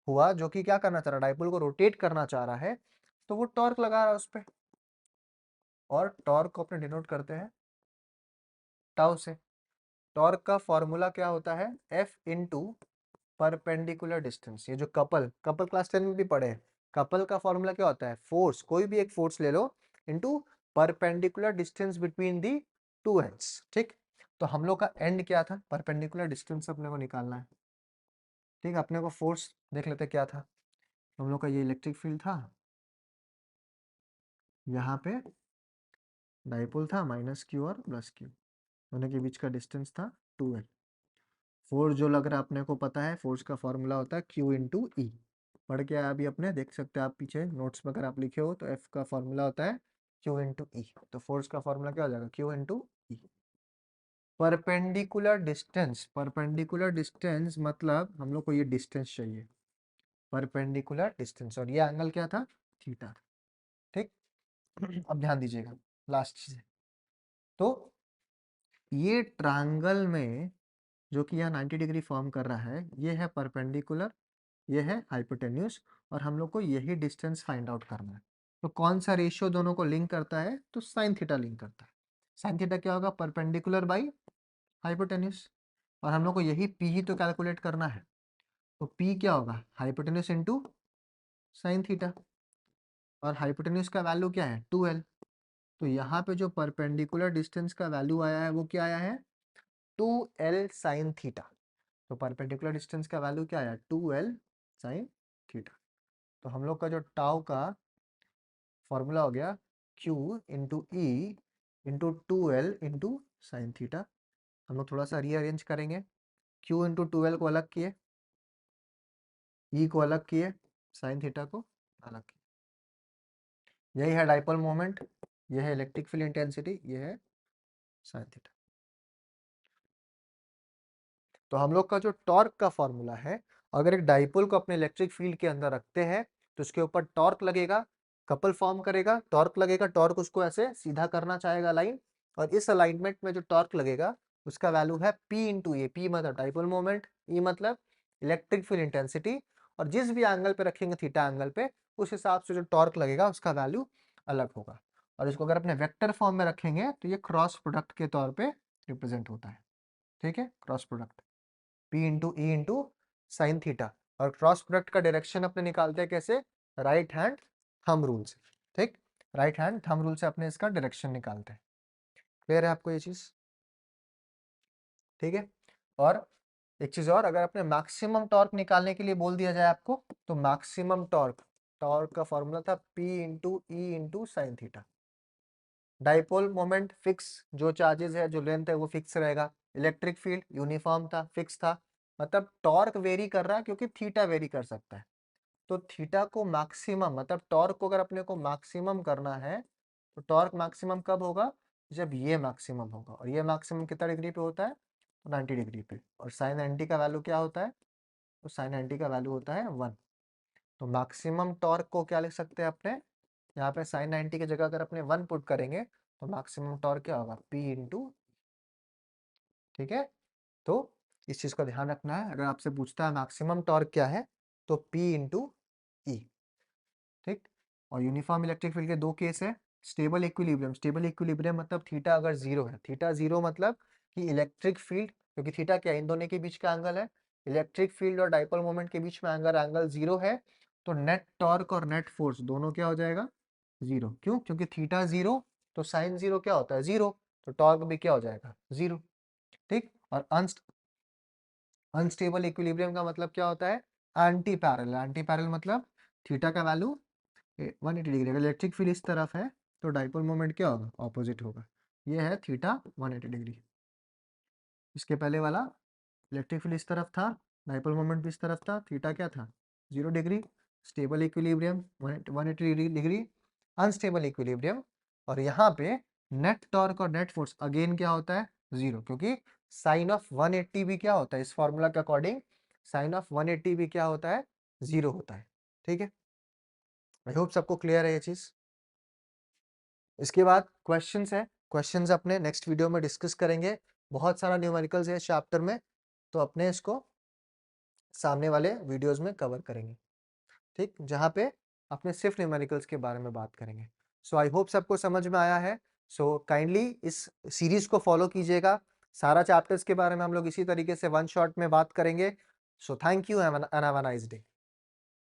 हुआ जो कि क्या करना चाह रहा है, डाइपोल को रोटेट करना चाह रहा है, तो वो टॉर्क लगा रहा है उस पर। और टॉर्क को अपने डिनोट करते हैं टाउ से। टॉर्क का फॉर्मूला क्या होता है, F इंटू परपेंडिकुलर डिस्टेंस। ये जो कपल कपल क्लास 10 में भी पढ़े हैं, कपल का फॉर्मूला क्या होता है, फोर्स, कोई भी एक फोर्स ले लो into perpendicular distance between the two ends. ठीक, तो हम लोग का एंड क्या था, परपेंडिकुलर डिस्टेंस अपने को निकालना है। ठीक, अपने को फोर्स देख लेते क्या था, हम लोग का ये इलेक्ट्रिक फील्ड था, यहाँ पे डाइपोल था माइनस क्यू और प्लस क्यू, दोनों के बीच का डिस्टेंस था 2L। फोर्स जो लग रहा है अपने को पता है, फोर्स का फॉर्मूला होता है Q इंटू ई। पढ़ के अभी अपने देख सकते हैं आप पीछे नोट्स में, अगर आप लिखे हो तो F का फॉर्मूला होता है Q इंटू ई। तो फोर्स का फॉर्मूला क्या हो जाएगा, Q इंटू ई। परपेंडिकुलर डिस्टेंस मतलब हम लोग को ये डिस्टेंस चाहिए, परपेंडिकुलर डिस्टेंस, और ये एंगल क्या था, थीटा। ठीक, अब ध्यान दीजिएगा लास्ट चीज, तो ये ट्रायंगल में जो कि यहाँ 90 डिग्री फॉर्म कर रहा है, ये है परपेंडिकुलर, ये है हाइपोटेन्यूस, और हम लोग को यही डिस्टेंस फाइंड आउट करना है। तो कौन सा रेशियो दोनों को लिंक करता है, तो साइन थीटा लिंक करता है। साइन थीटा क्या होगा, परपेंडिकुलर बाई हाइपोटेन्यूस, और हम लोग को यही पी ही तो कैलकुलेट करना है। तो पी क्या होगा, हाइपोटेन्यूस इंटू साइन थीटा, और हाइपोटेन्यूस का वैल्यू क्या है, 2L। तो यहाँ पे जो परपेंडिकुलर डिस्टेंस का वैल्यू आया है वो क्या आया है, 2L साइन थीटा। तो परपेंडिकुलर डिस्टेंस का वैल्यू क्या आया, 2L साइन थीटा। तो हम लोग का जो टाउ का फॉर्मूला हो गया Q into E into 2L into sine theta. हम लोग थोड़ा सा रीअरेंज करेंगे, Q इंटू 2L को अलग किए, ई को अलग किए, साइन थीटा को अलग किए। यही है डाइपोल मोमेंट, यह है इलेक्ट्रिक फील्ड इंटेंसिटी, यह है साइन थीटा। तो हम लोग का जो टॉर्क का फॉर्मूला है, अगर एक डाइपोल को अपने इलेक्ट्रिक फील्ड के अंदर रखते हैं तो उसके ऊपर टॉर्क लगेगा, कपल फॉर्म करेगा, टॉर्क लगेगा, टॉर्क उसको ऐसे सीधा करना चाहेगा लाइन, और इस अलाइनमेंट में जो टॉर्क लगेगा उसका वैल्यू है P इंटू ए। पी मतलब डाइपोल मोमेंट, ई मतलब इलेक्ट्रिक फील्ड इंटेंसिटी, और जिस भी एंगल पे रखेंगे थीटा एंगल पे, उस हिसाब से जो टॉर्क लगेगा उसका वैल्यू अलग होगा। और इसको अगर अपने वेक्टर फॉर्म में रखेंगे तो ये क्रॉस प्रोडक्ट के तौर पे रिप्रेजेंट होता है। ठीक है, cross product P into E into sine theta. और क्रॉस प्रोडक्ट का डायरेक्शन अपने निकालते हैं कैसे, राइट हैंड थंब रूल से। ठीक, राइट हैंड थंब रूल से अपने इसका डायरेक्शन निकालते हैं। क्लियर है आपको ये चीज? ठीक है। और एक चीज और, अगर अपने मैक्सिमम टॉर्क निकालने के लिए बोल दिया जाए आपको, तो मैक्सिमम टॉर्क, टॉर्क का फॉर्मूला था P into E into sine theta. Dipole moment fix, जो चार्जेस है, जो लेंथ है वो फिक्स रहेगा। इलेक्ट्रिक फील्ड यूनिफॉर्म था, फिक्स था। मतलब टॉर्क वेरी कर रहा है क्योंकि थीटा वेरी कर सकता है। तो थीटा को मैक्सिमम, मतलब टॉर्क को अगर अपने को मैक्सिमम करना है, तो टॉर्क मैक्सिमम कब होगा, जब ये मैक्सिमम होगा। और ये मैक्सिमम कितना डिग्री पे होता है, तो 90 डिग्री पे। और साइन 90 का वैल्यू क्या होता है, तो साइन 90 का वैल्यू होता है 1। तो मैक्सिमम टॉर्क को क्या लिख सकते हैं अपने, यहाँ पे साइन 90 की जगह अगर अपने 1 पुट करेंगे तो मैक्सिमम टॉर्क क्या होगा, P इंटू। ठीक है, तो इस चीज का ध्यान रखना है, अगर आपसे पूछता है मैक्सिमम टॉर्क क्या है, तो P इंटू ई। ठीक, और यूनिफॉर्म इलेक्ट्रिक फील्ड के दो केस है। स्टेबल इक्विलिब्रियम, स्टेबल इक्विलिब्रियम मतलब थीटा अगर जीरो है, थीटा जीरो मतलब कि इलेक्ट्रिक फील्ड, क्योंकि थीटा क्या इन दोनों के बीच का एंगल है, इलेक्ट्रिक फील्ड और डाइपोल मोमेंट के बीच में एंगल एंगल जीरो है, तो नेट टॉर्क और नेट फोर्स दोनों क्या हो जाएगा, जीरो। क्यों, क्योंकि थीटा जीरो, तो साइन जीरो क्या होता है, जीरो, तो टॉर्क भी क्या हो जाएगा, जीरो। ठीक, और अनस्टेबल इक्विलिब्रियम का मतलब क्या होता है, एंटी पैरेलल। एंटी पैरेलल मतलब थीटा का वैल्यू 180 डिग्री, अगर इलेक्ट्रिक फील्ड इस तरफ है तो डाइपोल मोमेंट क्या होगा, ऑपोजिट होगा। ये है थीटा 180 डिग्री। इसके पहले वाला इलेक्ट्रिक फील्ड इस तरफ था, डाइपोल मोमेंट भी इस तरफ था, थीटा क्या था, 0 degree. Stable equilibrium 180 degree, unstable equilibrium. और यहाँ पे नेट टॉर्क और नेट फोर्स अगेन क्या होता है, जीरो, क्योंकि साइन ऑफ 180 भी क्या होता है, इस फॉर्मूला के अकॉर्डिंग साइन ऑफ 180 भी क्या होता है, जीरो होता है। ठीक है, आई होप सबको क्लियर है ये चीज। इसके बाद क्वेश्चंस है, क्वेश्चंस अपने नेक्स्ट वीडियो में डिस्कस करेंगे। बहुत सारा न्यूमेरिकल्स है चैप्टर में, तो अपने इसको सामने वाले वीडियोस में कवर करेंगे। ठीक, जहाँ पे अपने सिर्फ न्यूमेरिकल्स के बारे में बात करेंगे। सो आई होप सबको समझ में आया है। सो काइंडली इस सीरीज को फॉलो कीजिएगा। सारा चैप्टर्स के बारे में हम लोग इसी तरीके से वन शॉट में बात करेंगे। So thank you and have a nice day.